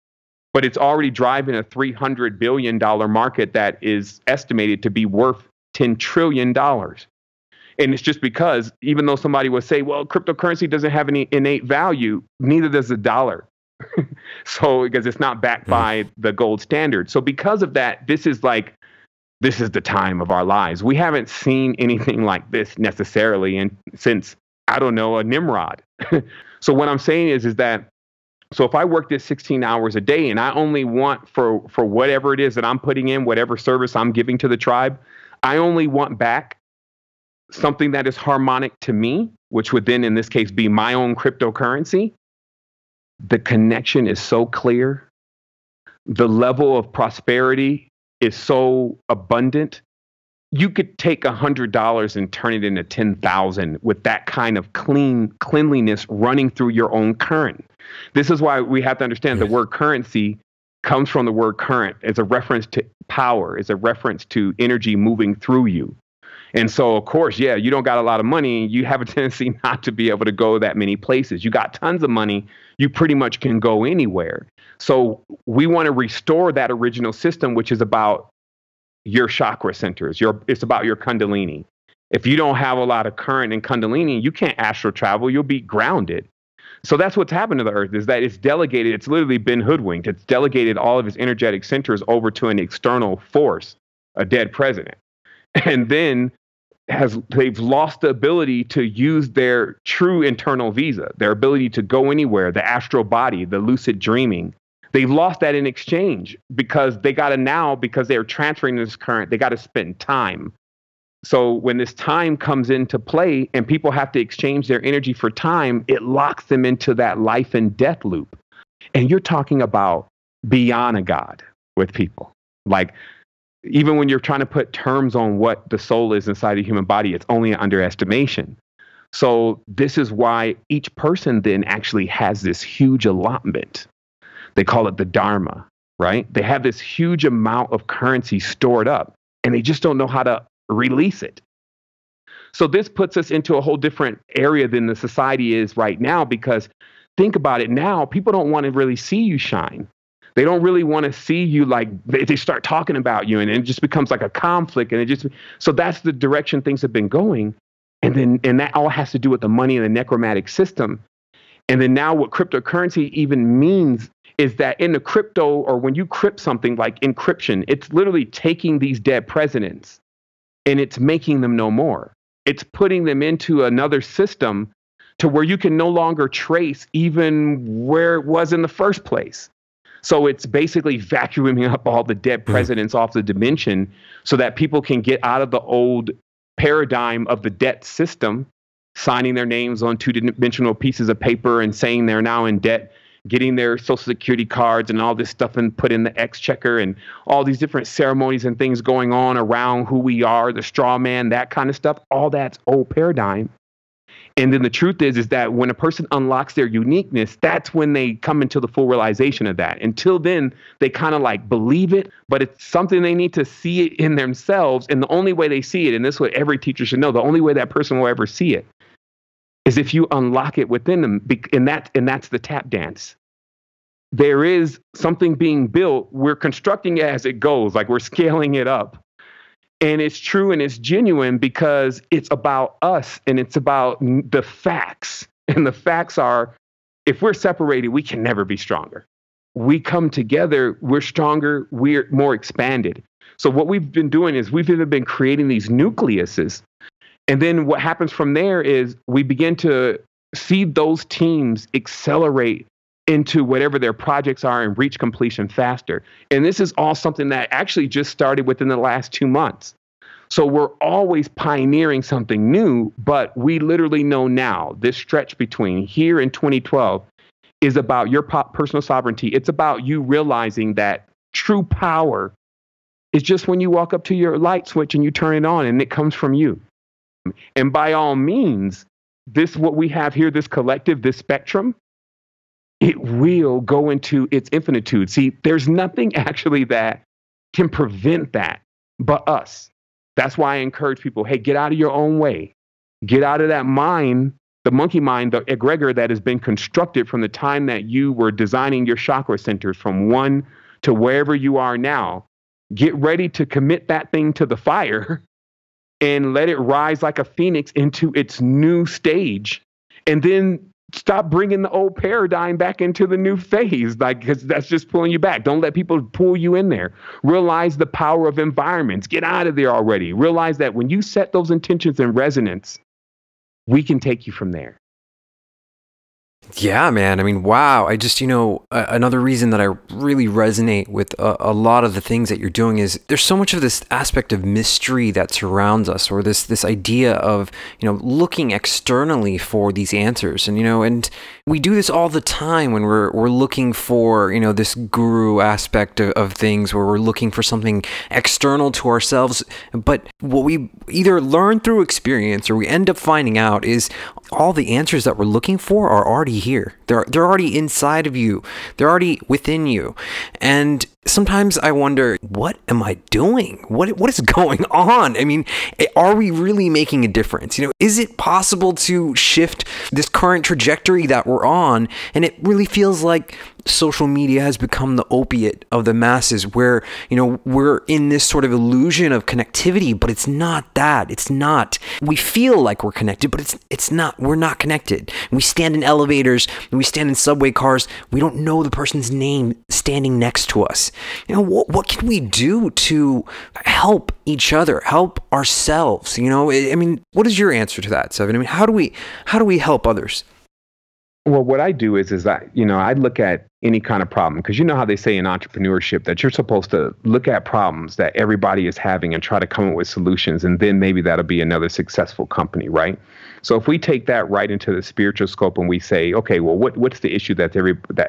But it's already driving a $300 billion market that is estimated to be worth $10 trillion. And it's just because, even though somebody would say, well, cryptocurrency doesn't have any innate value, neither does the dollar. So, because it's not backed by the gold standard. So because of that, this is the time of our lives. We haven't seen anything like this necessarily since, I don't know, a Nimrod. So what I'm saying is that, so if I work this 16 hours a day and I only want for whatever it is that I'm putting in, whatever service I'm giving to the tribe, I only want back something that is harmonic to me, which would then in this case be my own cryptocurrency. The connection is so clear. The level of prosperity is so abundant. You could take $100 and turn it into 10,000 with that kind of cleanliness running through your own current. This is why we have to understand the word currency comes from the word current. It's a reference to power. It's a reference to energy moving through you. And so, of course, you don't got a lot of money. You have a tendency not to be able to go that many places. You got tons of money. You pretty much can go anywhere. So we want to restore that original system, which is about your chakra centers. It's about your kundalini. If you don't have a lot of current in kundalini, you can't astral travel. You'll be grounded. So that's what's happened to the earth, is that it's delegated. It's literally been hoodwinked. It's delegated all of its energetic centers over to an external force, a dead president. And then they've lost the ability to use their true internal visa, their ability to go anywhere, the astral body, the lucid dreaming. They've lost that in exchange because because they're transferring this current, they got to spend time. So when this time comes into play and people have to exchange their energy for time, it locks them into that life and death loop. And you're talking about beyond a God with people. Like, even when you're trying to put terms on what the soul is inside the human body, it's only an underestimation. So this is why each person then actually has this huge allotment. They call it the Dharma, right? They have this huge amount of currency stored up and they just don't know how to release it. So this puts us into a whole different area than the society is right now, because think about it now, people don't want to really see you shine. They don't really want to see you, like they start talking about you and it just becomes like a conflict. And so that's the direction things have been going. And that all has to do with the money and the necromantic system. And then now what cryptocurrency even means is that in the crypto, or when you crypt something like encryption, it's literally taking these dead presidents and it's making them no more. It's putting them into another system to where you can no longer trace even where it was in the first place. So it's basically vacuuming up all the dead presidents off the dimension so that people can get out of the old paradigm of the debt system, signing their names on two-dimensional pieces of paper and saying they're now in debt, getting their social security cards and all this stuff and put in the exchequer and all these different ceremonies and things going on around who we are, the straw man, that kind of stuff. All that's old paradigm. And then the truth is that when a person unlocks their uniqueness, that's when they come into the full realization of that. Until then, they kind of like believe it, but it's something they need to see it in themselves. And the only way they see it, and this is what every teacher should know, the only way that person will ever see it is if you unlock it within them. And that's the tap dance. There is something being built. We're constructing it as it goes, like we're scaling it up. And it's true and it's genuine because it's about us and it's about the facts. And the facts are, if we're separated, we can never be stronger. We come together, we're stronger, we're more expanded. So what we've been doing is we've either been creating these nucleuses. And then what happens from there is we begin to see those teams accelerate into whatever their projects are and reach completion faster. And this is all something that actually just started within the last 2 months. So we're always pioneering something new, but we literally know now this stretch between here and 2012 is about your personal sovereignty. It's about you realizing that true power is just when you walk up to your light switch and you turn it on and it comes from you. And by all means, what we have here, this collective, this spectrum, it will go into its infinitude. See, there's nothing actually that can prevent that but us. That's why I encourage people, hey, get out of your own way. Get out of that mind, the monkey mind, the egregor that has been constructed from the time that you were designing your chakra centers from one to wherever you are now. Get ready to commit that thing to the fire and let it rise like a phoenix into its new stage. And then stop bringing the old paradigm back into the new phase, because that's just pulling you back. Don't let people pull you in there. Realize the power of environments. Get out of there already. Realize that when you set those intentions in resonance, we can take you from there. Yeah, man. I mean, wow. I just, another reason that I really resonate with a lot of the things that you're doing is there's so much of this aspect of mystery that surrounds us, or this idea of, looking externally for these answers. And we do this all the time when we're looking for, this guru aspect of things, where we're looking for something external to ourselves. But what we either learn through experience or we end up finding out is all the answers that we're looking for are already here. They're already inside of you. They're already within you. And sometimes I wonder, what am I doing? What is going on? I mean, are we really making a difference? Is it possible to shift this current trajectory that we're on? And it really feels like social media has become the opiate of the masses, where, we're in this sort of illusion of connectivity, but it's not that. It's not. We feel like we're connected, but it's not. We're not connected. We stand in elevators, we stand in subway cars. We don't know the person's name standing next to us. What can we do to help each other, help ourselves? I mean, what is your answer to that, Sevan? I mean, how do we help others? Well, what I do is that, I look at any kind of problem, because you know how they say in entrepreneurship that you're supposed to look at problems that everybody is having and try to come up with solutions, and then maybe that'll be another successful company, right? So if we take that right into the spiritual scope and we say, okay, well, what's the issue that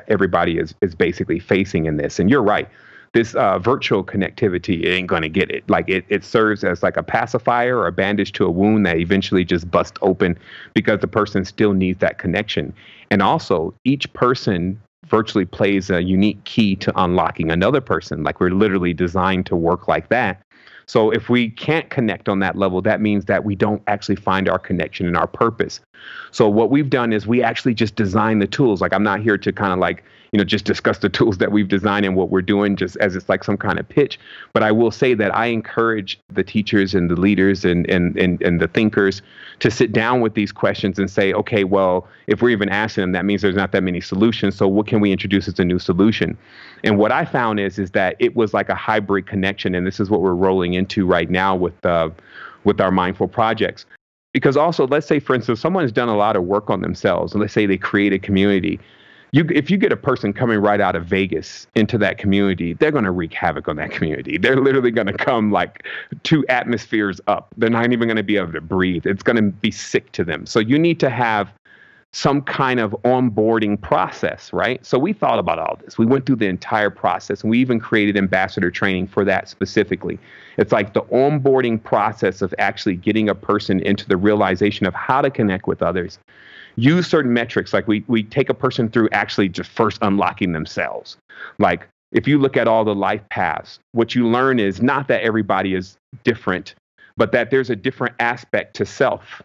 everybody is basically facing in this? And you're right. This virtual connectivity, it ain't going to get it. Like it serves as like a pacifier or a bandage to a wound that eventually just busts open because the person still needs that connection. And also, each person virtually plays a unique key to unlocking another person. Like we're literally designed to work like that. So if we can't connect on that level, that means that we don't actually find our connection and our purpose. So what we've done is we actually just design the tools. Like I'm not here to kind of like, just discuss the tools that we've designed and what we're doing just as it's like some kind of pitch. But I will say that I encourage the teachers and the leaders and the thinkers to sit down with these questions and say, okay, well, if we're even asking them, that means there's not that many solutions. So what can we introduce as a new solution? And what I found is that it was like a hybrid connection. And this is what we're rolling into right now with our mindful projects. Because also, let's say, for instance, someone has done a lot of work on themselves, and let's say they create a community. If you get a person coming right out of Vegas into that community, they're going to wreak havoc on that community. They're literally going to come like 2 atmospheres up. They're not even going to be able to breathe. It's going to be sick to them. So you need to have some kind of onboarding process, right? So we thought about all this. We went through the entire process, and we even created ambassador training for that specifically. It's like the onboarding process of actually getting a person into the realization of how to connect with others. Use certain metrics, like we take a person through actually just first unlocking themselves. Like if you look at all the life paths, what you learn is not that everybody is different, but that there's a different aspect to self.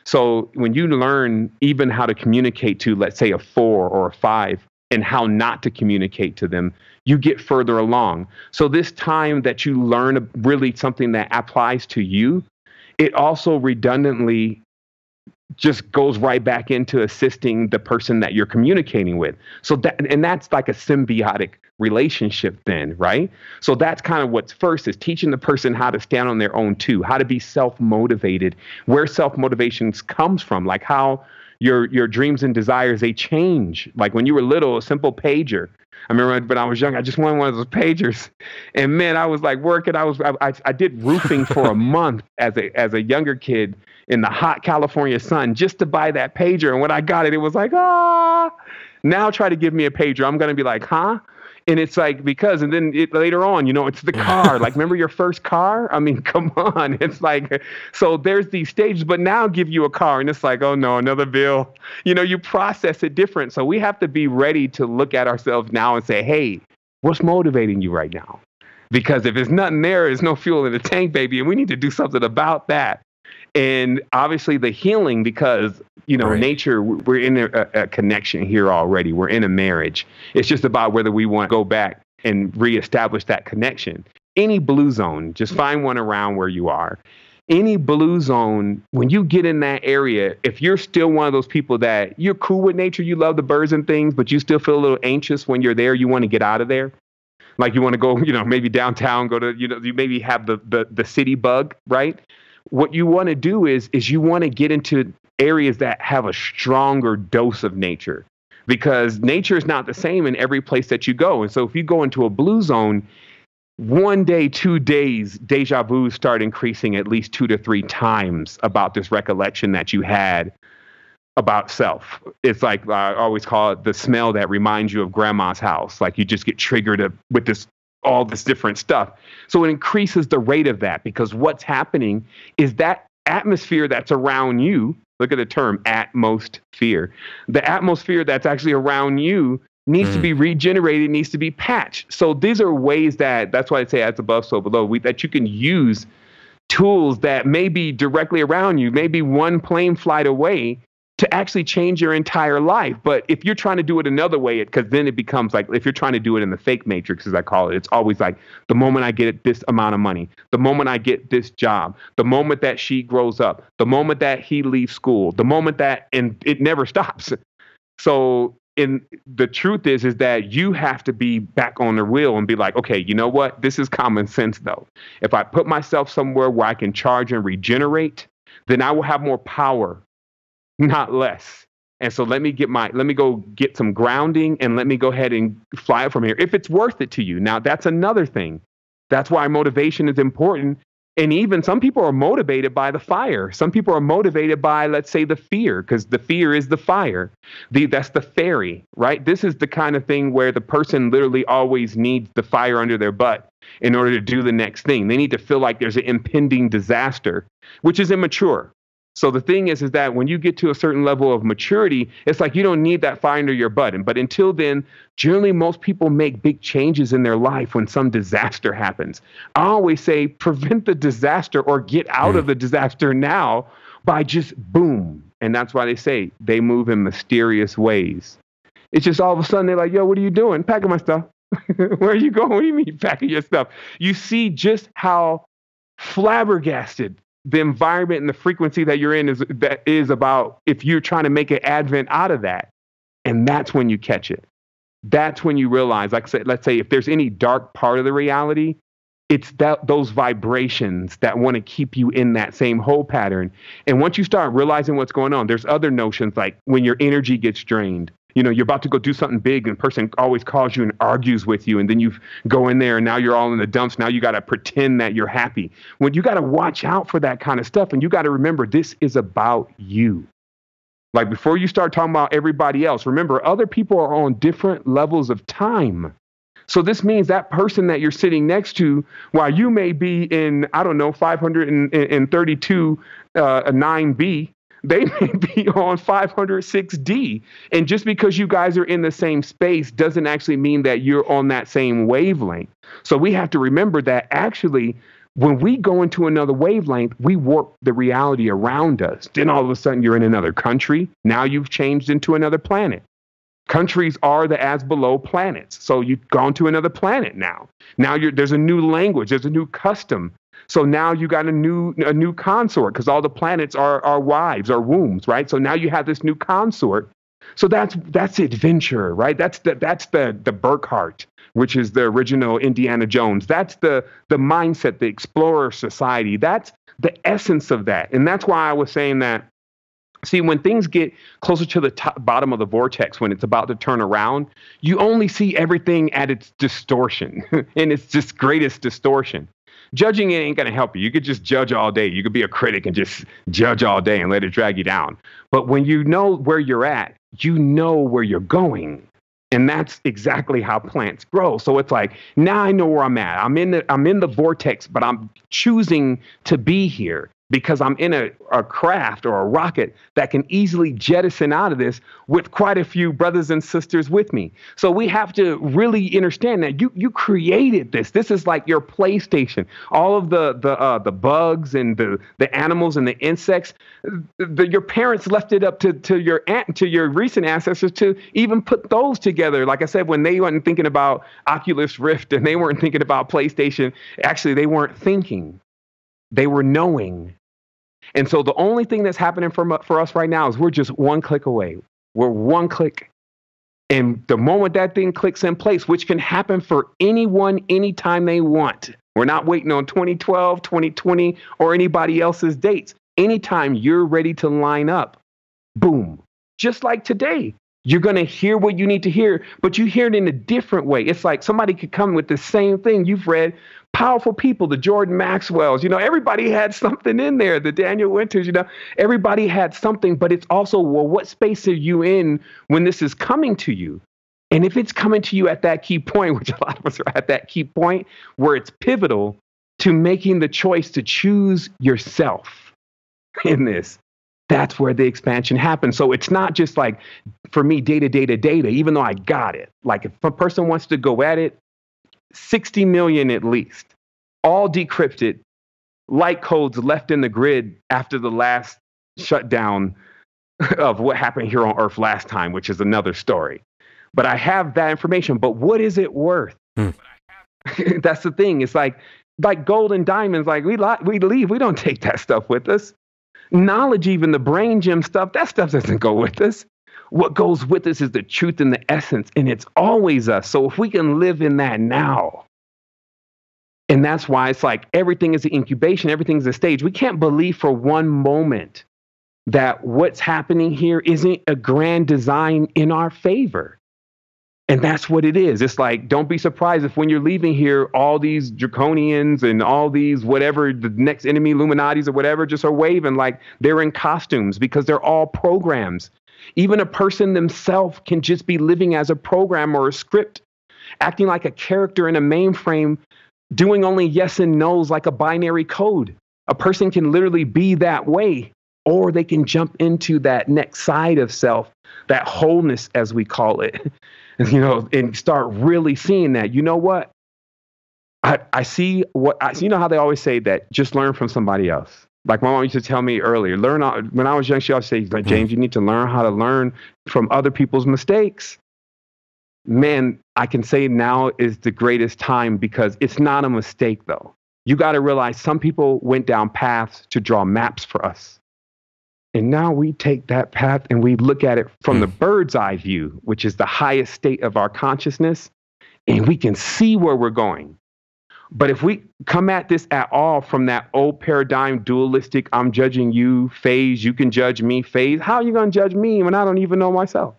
So when you learn even how to communicate to, let's say, a 4 or a 5, and how not to communicate to them, you get further along. So this time that you learn really something that applies to you, it also redundantly just goes right back into assisting the person that you're communicating with. So that's like a symbiotic relationship then, right? So that's kind of what's first, is teaching the person how to stand on their own too, how to be self-motivated, where self-motivation comes from, like how your dreams and desires, they change. Like when you were little, a simple pager. I remember when I was young, I just wanted one of those pagers. And man, I was like working. I did roofing for a month as a younger kid in the hot California sun just to buy that pager. And when I got it, it was like, now try to give me a pager. I'm going to be like, huh? And it's like, because, and then later on, it's the car. Like, remember your first car? I mean, come on. It's like, so there's these stages, but now give you a car and it's like, oh no, another bill. You process it different. So we have to be ready to look at ourselves now and say, hey, what's motivating you right now? Because if there's nothing there, there's no fuel in the tank, baby. And we need to do something about that. And obviously the healing, because, right. Nature, we're in a connection here already. We're in a marriage. It's just about whether we want to go back and reestablish that connection. Any blue zone, just find one around where you are. Any blue zone, when you get in that area, if you're still one of those people that you're cool with nature, you love the birds and things, but you still feel a little anxious when you're there, you want to get out of there. Like you want to go, maybe downtown, go to, you maybe have the city bug, right? What you want to do is you want to get into areas that have a stronger dose of nature, because nature is not the same in every place that you go. And so if you go into a blue zone, 1 day, 2 days, deja vu start increasing at least 2 to 3 times about this recollection that you had about self. It's like, I always call it the smell that reminds you of grandma's house. Like you just get triggered with all this different stuff. So it increases the rate of that, because what's happening is that atmosphere that's around you, look at the term atmosphere, the atmosphere that's actually around you needs to be regenerated, needs to be patched. So these are ways that's why I say as above, so below, that you can use tools that may be directly around you, maybe one plane flight away, to actually change your entire life. But if you're trying to do it another way, because then it becomes like, if you're trying to do it in the fake matrix, as I call it, it's always like, the moment I get this amount of money, the moment I get this job, the moment that she grows up, the moment that he leaves school, the moment that, and it never stops. So the truth is that you have to be back on the wheel and be like, okay, you know what? This is common sense though. If I put myself somewhere where I can charge and regenerate, then I will have more power, not less. And so let me go get some grounding, and let me go ahead and fly it from here if it's worth it to you. Now, that's another thing. That's why motivation is important. And even some people are motivated by the fire. Some people are motivated by, let's say, the fear, because the fear is the fire. That's the fairy, right? This is the kind of thing where the person literally always needs the fire under their butt in order to do the next thing. They need to feel like there's an impending disaster, which is immature. So the thing is that when you get to a certain level of maturity, it's like you don't need that fire under your butt. But until then, generally, most people make big changes in their life when some disaster happens. I always say prevent the disaster or get out of the disaster now by just boom. And that's why they say they move in mysterious ways. It's just all of a sudden they're like, yo, what are you doing? Packing my stuff. Where are you going? What do you mean packing your stuff? You see just how flabbergasted the environment and the frequency that you're in is about if you're trying to make an advent out of that. And that's when you catch it. That's when you realize, like I said, let's say if there's any dark part of the reality, it's those vibrations that want to keep you in that same whole pattern. And once you start realizing what's going on, there's other notions like when your energy gets drained. You're about to go do something big and the person always calls you and argues with you. And then you go in there and now you're all in the dumps. Now you got to pretend that you're happy. When you got to watch out for that kind of stuff. And you got to remember, this is about you. Like before you start talking about everybody else, remember other people are on different levels of time. So this means that person that you're sitting next to, while you may be in, I don't know, 532 9B, they may be on 506D. And just because you guys are in the same space doesn't actually mean that you're on that same wavelength. So we have to remember that actually, when we go into another wavelength, we warp the reality around us. Then all of a sudden you're in another country. Now you've changed into another planet. Countries are the as below planets. So you've gone to another planet now. Now there's a new language, there's a new custom. So now you got a new consort, because all the planets are wives or wombs, right? So now you have this new consort. So that's adventure, right? That's the Burkhart, which is the original Indiana Jones. That's the mindset, the explorer society. That's the essence of that. And that's why I was saying that, see, when things get closer to the bottom of the vortex, when it's about to turn around, you only see everything at its distortion and its just greatest distortion. Judging it ain't going to help you. You could just judge all day. You could be a critic and just judge all day and let it drag you down. But when you know where you're at, you know where you're going. And that's exactly how plants grow. So it's like, now I know where I'm at. I'm in the vortex, but I'm choosing to be here because I'm in a craft or a rocket that can easily jettison out of this with quite a few brothers and sisters with me. So we have to really understand that you created this. This is like your PlayStation. All of the bugs and the animals and the insects, your parents left it up to your recent ancestors to even put those together. Like I said, when they weren't thinking about Oculus Rift and they weren't thinking about PlayStation, actually they weren't thinking. They were knowing. And so the only thing that's happening for us right now is we're just one click away. We're one click. And the moment that thing clicks in place, which can happen for anyone, anytime they want. We're not waiting on 2012, 2020, or anybody else's dates. Anytime you're ready to line up, boom. Just like today, you're going to hear what you need to hear, but you hear it in a different way. It's like somebody could come with the same thing you've read. Powerful people, the Jordan Maxwells, everybody had something in there, the Daniel Winters, everybody had something, but it's also, well, what space are you in when this is coming to you? And if it's coming to you at that key point, which a lot of us are at that key point where it's pivotal to making the choice to choose yourself in this, that's where the expansion happens. So it's not just like, for me, data, even though I got it. Like if a person wants to go at it, 60 million at least, all decrypted, light codes left in the grid after the last shutdown of what happened here on Earth last time, which is another story. But I have that information. But what is it worth? That's the thing. It's like gold and diamonds. Like we leave. We don't take that stuff with us. Knowledge, even the brain gym stuff, that stuff doesn't go with us. What goes with us is the truth and the essence, and it's always us. So if we can live in that now, and that's why it's like everything is an incubation, everything is a stage. We can't believe for one moment that what's happening here isn't a grand design in our favor. And that's what it is. It's like, don't be surprised if when you're leaving here, all these draconians and all these whatever, the next enemy Illuminatis or whatever, just are waving like they're in costumes, because they're all programs. Even a person themselves can just be living as a program or a script, acting like a character in a mainframe, doing only yes and no's like a binary code. A person can literally be that way, or they can jump into that next side of self, that wholeness, as we call it, and start really seeing that, you know what? I see what I see. You know how they always say that just learn from somebody else. Like my mom used to tell me earlier, when I was young, she always say, James, you need to learn how to learn from other people's mistakes. Man, I can say now is the greatest time, because it's not a mistake, though. You got to realize some people went down paths to draw maps for us. And now we take that path and we look at it from the bird's eye view, which is the highest state of our consciousness, and we can see where we're going. But if we come at this at all from that old paradigm, dualistic, I'm judging you phase, you can judge me phase, how are you going to judge me when I don't even know myself?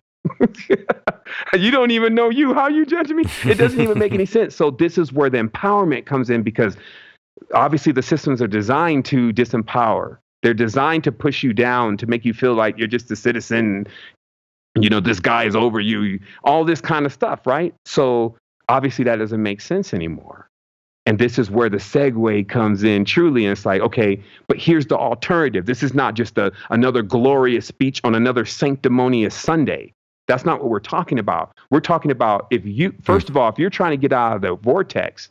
You don't even know you. How are you judging me? It doesn't even make any sense. So this is where the empowerment comes in, because obviously the systems are designed to disempower. They're designed to push you down, to make you feel like you're just a citizen. This guy is over you, all this kind of stuff, right? So obviously that doesn't make sense anymore. And this is where the segue comes in truly. And it's like, okay, but here's the alternative. This is not just another glorious speech on another sanctimonious Sunday. That's not what we're talking about. We're talking about first of all, if you're trying to get out of the vortex,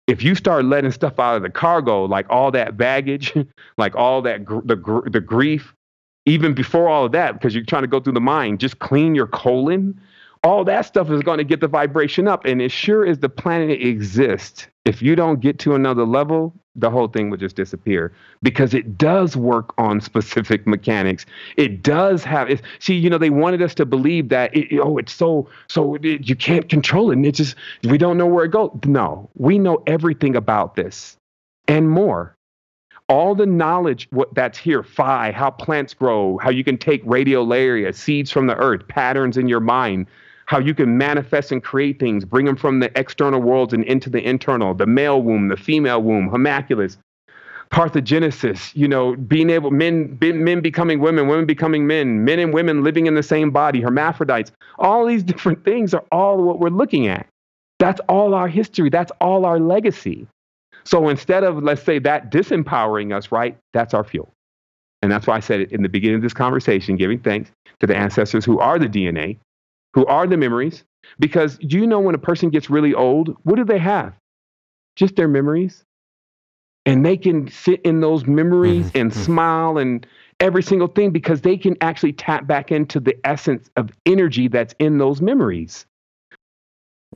if you start letting stuff out of the cargo, like all that baggage, like all that, the grief, even before all of that, because you're trying to go through the mind, just clean your colon. All that stuff is going to get the vibration up. And as sure as the planet exists, if you don't get to another level, the whole thing would just disappear, because it does work on specific mechanics. It does have, they wanted us to believe that, it's so you can't control it. And it's just, we don't know where it goes. No, we know everything about this and more. All the knowledge that's here, how plants grow, how you can take radiolaria, seeds from the earth, patterns in your mind, how you can manifest and create things, bring them from the external worlds and into the internal, the male womb, the female womb, homunculus, parthenogenesis, being able, men becoming women, women becoming men and women living in the same body, hermaphrodites. All these different things are all what we're looking at. That's all our history. That's all our legacy. So instead of, let's say, that disempowering us, right, that's our fuel. And that's why I said it in the beginning of this conversation, giving thanks to the ancestors who are the DNA, who are the memories. Because when a person gets really old, what do they have? Just their memories. And they can sit in those memories and smile and every single thing, because they can actually tap back into the essence of energy that's in those memories.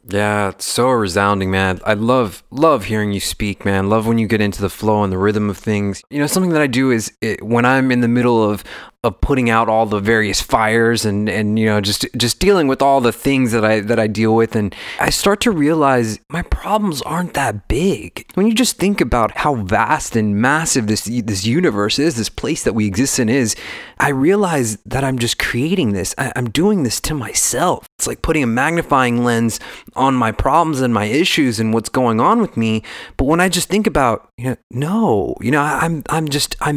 Yeah, it's so resounding, man. I love hearing you speak, man. Love when you get into the flow and the rhythm of things. Something that I do is when I'm in the middle of putting out all the various fires and just dealing with all the things that I deal with, and I start to realize my problems aren't that big. When you just think about how vast and massive this universe is, this place that we exist in is, I realize that I'm just creating this. I'm doing this to myself. It's like putting a magnifying lens on my problems and my issues and what's going on with me. But when I just think about, I'm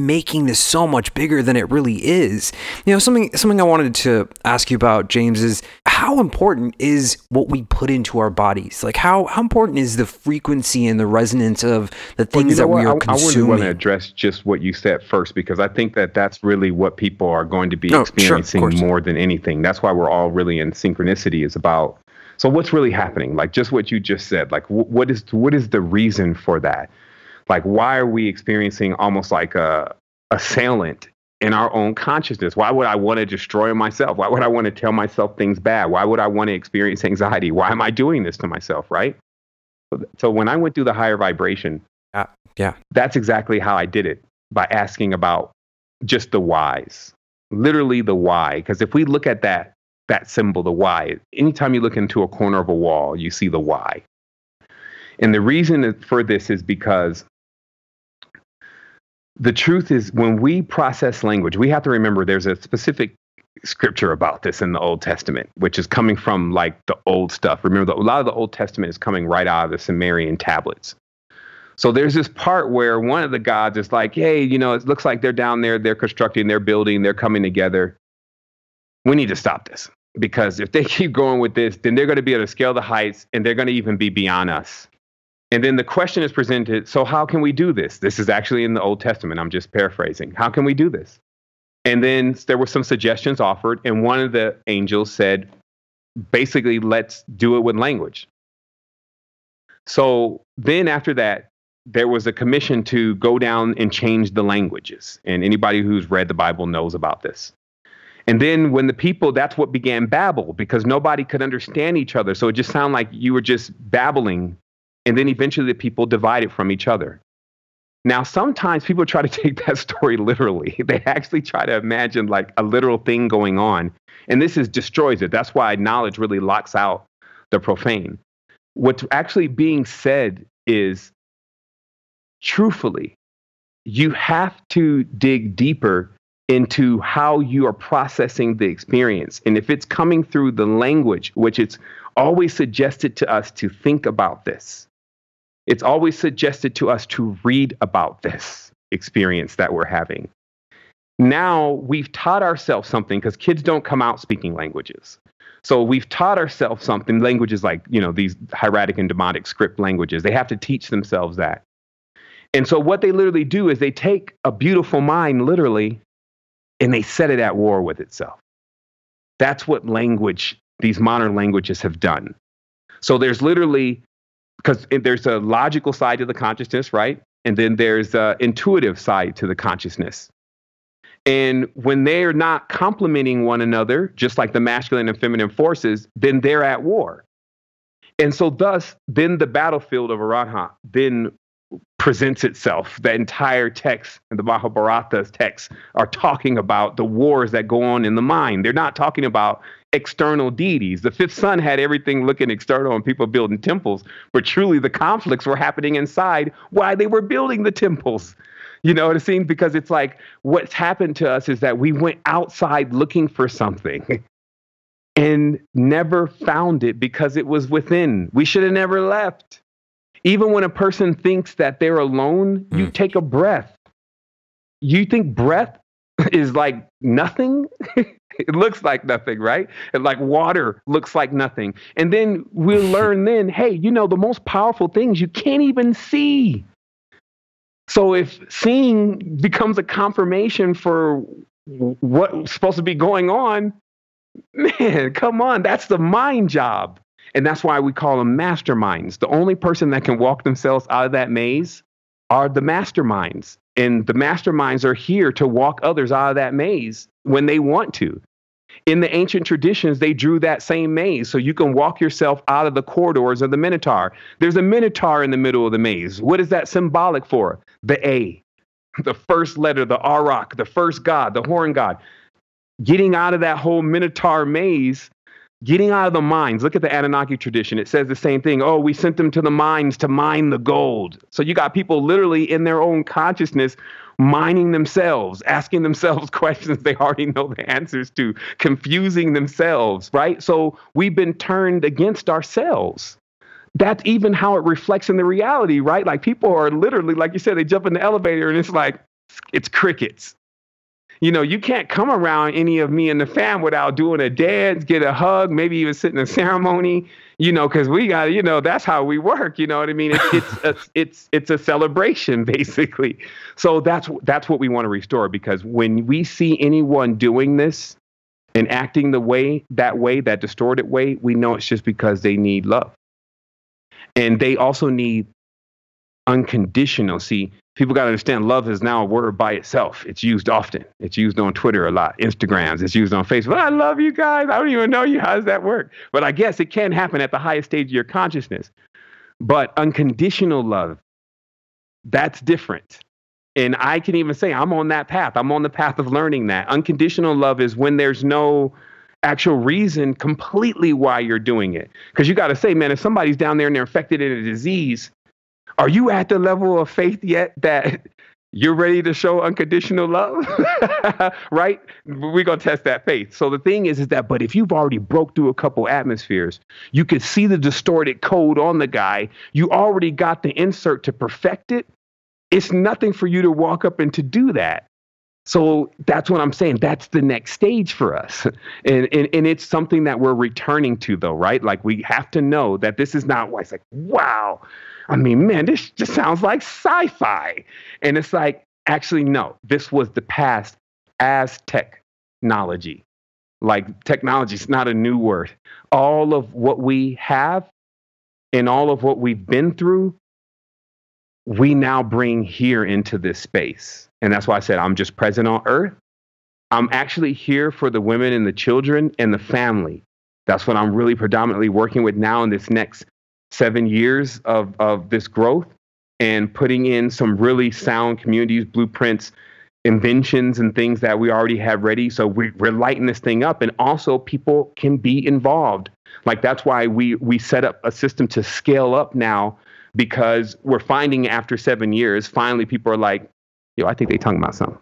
making this so much bigger than it really is. Something I wanted to ask you about, James, is how important is what we put into our bodies? Like how important is the frequency and the resonance of the things that we are consuming? I wouldn't want to address just what you said first, because I think that that's really what people are going to be experiencing more than anything. That's why we're all really in synchronicity, is about, so what's really happening? Like just what you just said, like what is the reason for that? Like, why are we experiencing almost like a assailant in our own consciousness? Why would I want to destroy myself? Why would I want to tell myself things bad? Why would I want to experience anxiety? Why am I doing this to myself, right? So when I went through the higher vibration, that's exactly how I did it, by asking about just the whys, literally the why. Because if we look at that symbol, the why, anytime you look into a corner of a wall, you see the why. And the reason for this is because the truth is, when we process language, we have to remember there's a specific scripture about this in the Old Testament, which is coming from like the old stuff. Remember, a lot of the Old Testament is coming right out of the Sumerian tablets. So there's this part where one of the gods is like, hey, it looks like they're down there, they're constructing, they're building, they're coming together. We need to stop this, because if they keep going with this, then they're going to be able to scale the heights, and they're going to even be beyond us. And then the question is presented, so how can we do this? This is actually in the Old Testament. I'm just paraphrasing. How can we do this? And then there were some suggestions offered, and one of the angels said, basically, let's do it with language. So then after that, there was a commission to go down and change the languages. And anybody who's read the Bible knows about this. And then when the people, that's what began Babel, because nobody could understand each other. So it just sounded like you were just babbling. And then eventually the people divided from each other. Now, sometimes people try to take that story literally. They actually try to imagine like a literal thing going on. And this destroys it. That's why knowledge really locks out the profane. What's actually being said is, truthfully, you have to dig deeper into how you are processing the experience. And if it's coming through the language, which it's always suggested to us to think about this, it's always suggested to us to read about this. experience that we're having. Now we've taught ourselves something, because kids don't come out speaking languages. So we've taught ourselves something, languages like, these hieratic and demotic script languages. They have to teach themselves that. And so what they literally do is they take a beautiful mind, literally, and they set it at war with itself. That's what these modern languages have done. So there's literally, because there's a logical side to the consciousness, right? And then there's an intuitive side to the consciousness. And when they're not complementing one another, just like the masculine and feminine forces, then they're at war. And so thus, then the battlefield of Arahant then presents itself. The entire text and the Mahabharata's texts are talking about the wars that go on in the mind. They're not talking about external deities. The fifth son had everything looking external and people building temples, but truly the conflicts were happening inside while they were building the temples. You know what it seems? Because it's like what's happened to us is that we went outside looking for something and never found it because it was within. We should have never left. Even when a person thinks that they're alone, you take a breath. You think breath is like nothing? It looks like nothing, right? And like water looks like nothing. And then we'll learn then, hey, the most powerful things you can't even see. So if seeing becomes a confirmation for what's supposed to be going on, man, come on, that's the mind job. And that's why we call them masterminds. The only person that can walk themselves out of that maze are the masterminds. And the masterminds are here to walk others out of that maze when they want to. In the ancient traditions, they drew that same maze so you can walk yourself out of the corridors of the Minotaur. There's a Minotaur in the middle of the maze. What is that symbolic for? The A, the first letter, the Arak, the first god, the horn god. Getting out of that whole Minotaur maze, getting out of the mines. Look at the Anunnaki tradition. It says the same thing. Oh, we sent them to the mines to mine the gold. So you got people literally in their own consciousness mining themselves, asking themselves questions they already know the answers to, confusing themselves, right? So we've been turned against ourselves. That's even how it reflects in the reality, right? Like people are literally, like you said, they jump in the elevator and it's like, it's crickets. You can't come around any of me and the fam without doing a dance, get a hug, maybe even sit in a ceremony, because we got, that's how we work. You know what I mean? It's a celebration, basically. So that's what we want to restore, because when we see anyone doing this and acting that distorted way, we know it's just because they need love. And they also need unconditional. See, people got to understand love is now a word by itself. It's used often. It's used on Twitter a lot, Instagrams. It's used on Facebook. I love you guys. I don't even know you. How does that work? But I guess it can happen at the highest stage of your consciousness. But unconditional love, that's different. And I can even say I'm on that path. I'm on the path of learning that. Unconditional love is when there's no actual reason completely why you're doing it. Because you got to say, man, if somebody's down there and they're infected in a disease, are you at the level of faith yet that you're ready to show unconditional love? Right? We're going to test that faith. So the thing is that, but if you've already broke through a couple atmospheres, you could see the distorted code on the guy. You already got the insert to perfect it. It's nothing for you to walk up and to do that. So that's what I'm saying. That's the next stage for us. And it's something that we're returning to, though, right? Like we have to know that this is not why it's like, wow. I mean, man, this just sounds like sci-fi. And it's like, actually, no, this was the past as technology. Like technology is not a new word. All of what we have and all of what we've been through, we now bring here into this space. And that's why I said, I'm just present on earth. I'm actually here for the women and the children and the family. That's what I'm really predominantly working with now in this next 7 years of this growth, and putting in some really sound communities, blueprints, inventions, and things that we already have ready. So we're lighting this thing up, and also people can be involved. Like that's why we set up a system to scale up now, because we're finding after 7 years, finally people are like, yo, I think they talking about something.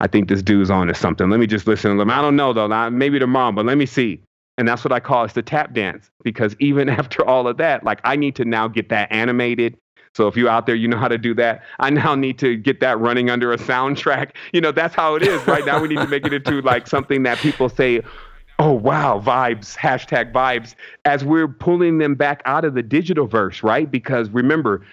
I think this dude's on to something. Let me just listen to them. I don't know though, maybe tomorrow, but let me see. And that's what I call it's the tap dance, because even after all of that, like I need to now get that animated So if you're out there, you know how to do that. I now need to get that running under a soundtrack. That's how it is right now. We need to make it into like something that people say, oh, wow, vibes, hashtag vibes, as we're pulling them back out of the digital verse, right? Because remember,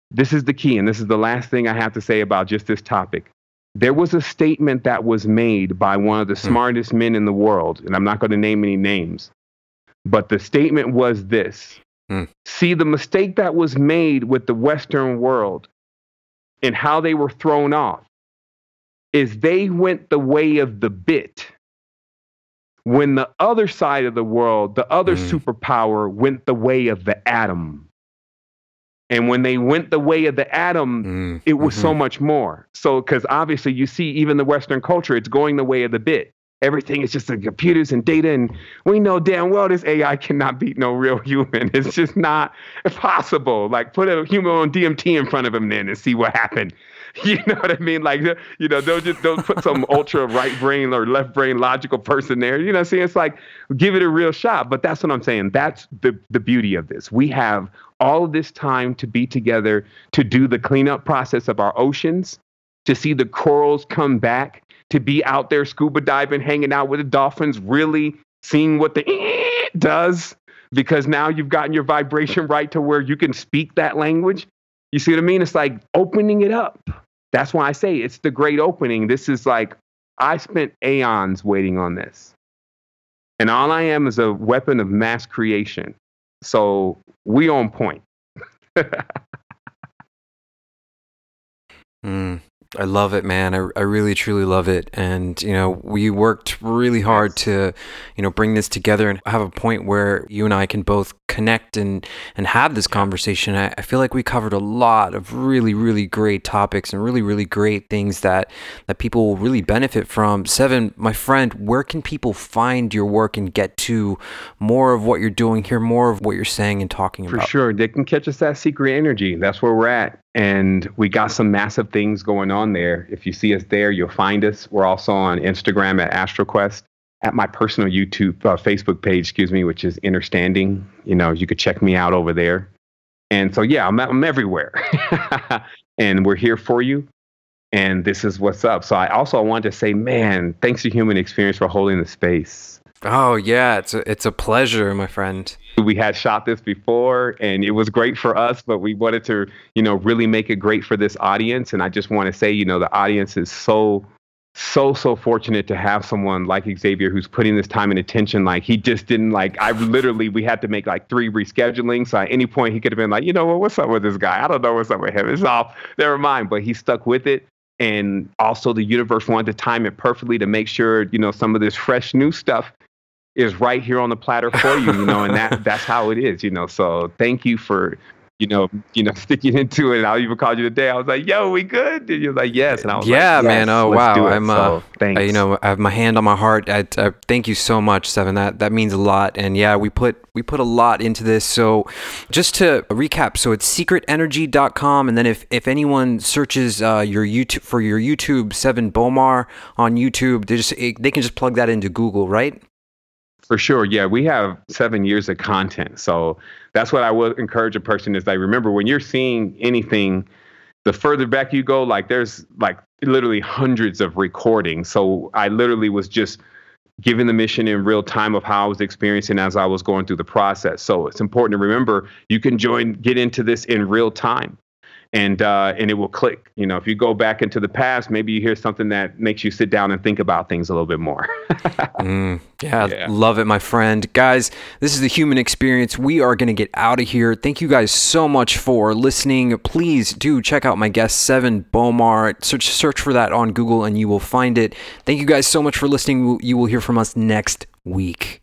this is the key, and this is the last thing I have to say about just this topic. There was a statement that was made by one of the smartest men in the world, and I'm not going to name any names, but the statement was this. See, the mistake that was made with the Western world and how they were thrown off is they went the way of the bit when the other side of the world, the other superpower, went the way of the atom. And when they went the way of the atom, it was so much more. So, because obviously you see even the Western culture, it's going the way of the bit. Everything is just the computers and data. And we know damn well this AI cannot beat no real human. It's just not possible. Like put a human on DMT in front of him then and see what happened. You know what I mean? Like, they'll put some ultra right brain or left brain logical person there. You know what I'm saying? It's like, give it a real shot. But that's what I'm saying. That's the beauty of this. We have all of this time to be together, to do the cleanup process of our oceans, to see the corals come back, to be out there scuba diving, hanging out with the dolphins, really seeing what the does, because now you've gotten your vibration right to where you can speak that language. You see what I mean? It's like opening it up. That's why I say it's the great opening. This is like, I spent aeons waiting on this. And all I am is a weapon of mass creation. So we on point. I love it, man. I really, truly love it. And, we worked really hard to, bring this together and have a point where you and I can both connect and have this conversation. I feel like we covered a lot of really, really great topics and really, really great things that people will really benefit from. Sevan, my friend, where can people find your work and get to more of what you're doing, hear more of what you're saying and talking about? For sure. They can catch us at Secret Energy. That's where we're at. And we got some massive things going on there. If you see us there, you'll find us. We're also on Instagram at AstroQuest, at my personal Facebook page, which is Understanding. You could check me out over there. And so, yeah, I'm everywhere. And we're here for you. And this is what's up. So I also wanted to say, man, thanks to Human Experience for holding the space. Oh, yeah. It's a pleasure, my friend. We had shot this before and it was great for us, but we wanted to, really make it great for this audience. And I just want to say, the audience is so fortunate to have someone like Xavier who's putting this time and attention. Like he just didn't we had to make like 3 reschedulings. So at any point he could have been like, what's up with this guy? I don't know what's up with him. It's off. Never mind. But he stuck with it. And also the universe wanted to time it perfectly to make sure, some of this fresh new stuff is right here on the platter for you, and that's how it is, So thank you for, sticking into it. And I even called you today. I was like, yo, we good? And you're like, yes. And I was like, yes, man. Oh, wow. I'm, thanks. I have my hand on my heart. I thank you so much, Sevan. That means a lot. And yeah, we put a lot into this. So just to recap, so it's secretenergy.com. And then if anyone searches your YouTube Sevan Bomar on YouTube, they can just plug that into Google, right? For sure. Yeah, we have 7 years of content. So that's what I would encourage a person is remember when you're seeing anything, the further back you go, there's literally hundreds of recordings. So I literally was just given the mission in real time of how I was experiencing as I was going through the process. So it's important to remember you can get into this in real time. And it will click. If you go back into the past, maybe you hear something that makes you sit down and think about things a little bit more. Yeah, love it, my friend. Guys, this is the Human Experience. We are going to get out of here. Thank you guys so much for listening. Please do check out my guest, Sevan Bomar. Search for that on Google and you will find it. Thank you guys so much for listening. You will hear from us next week.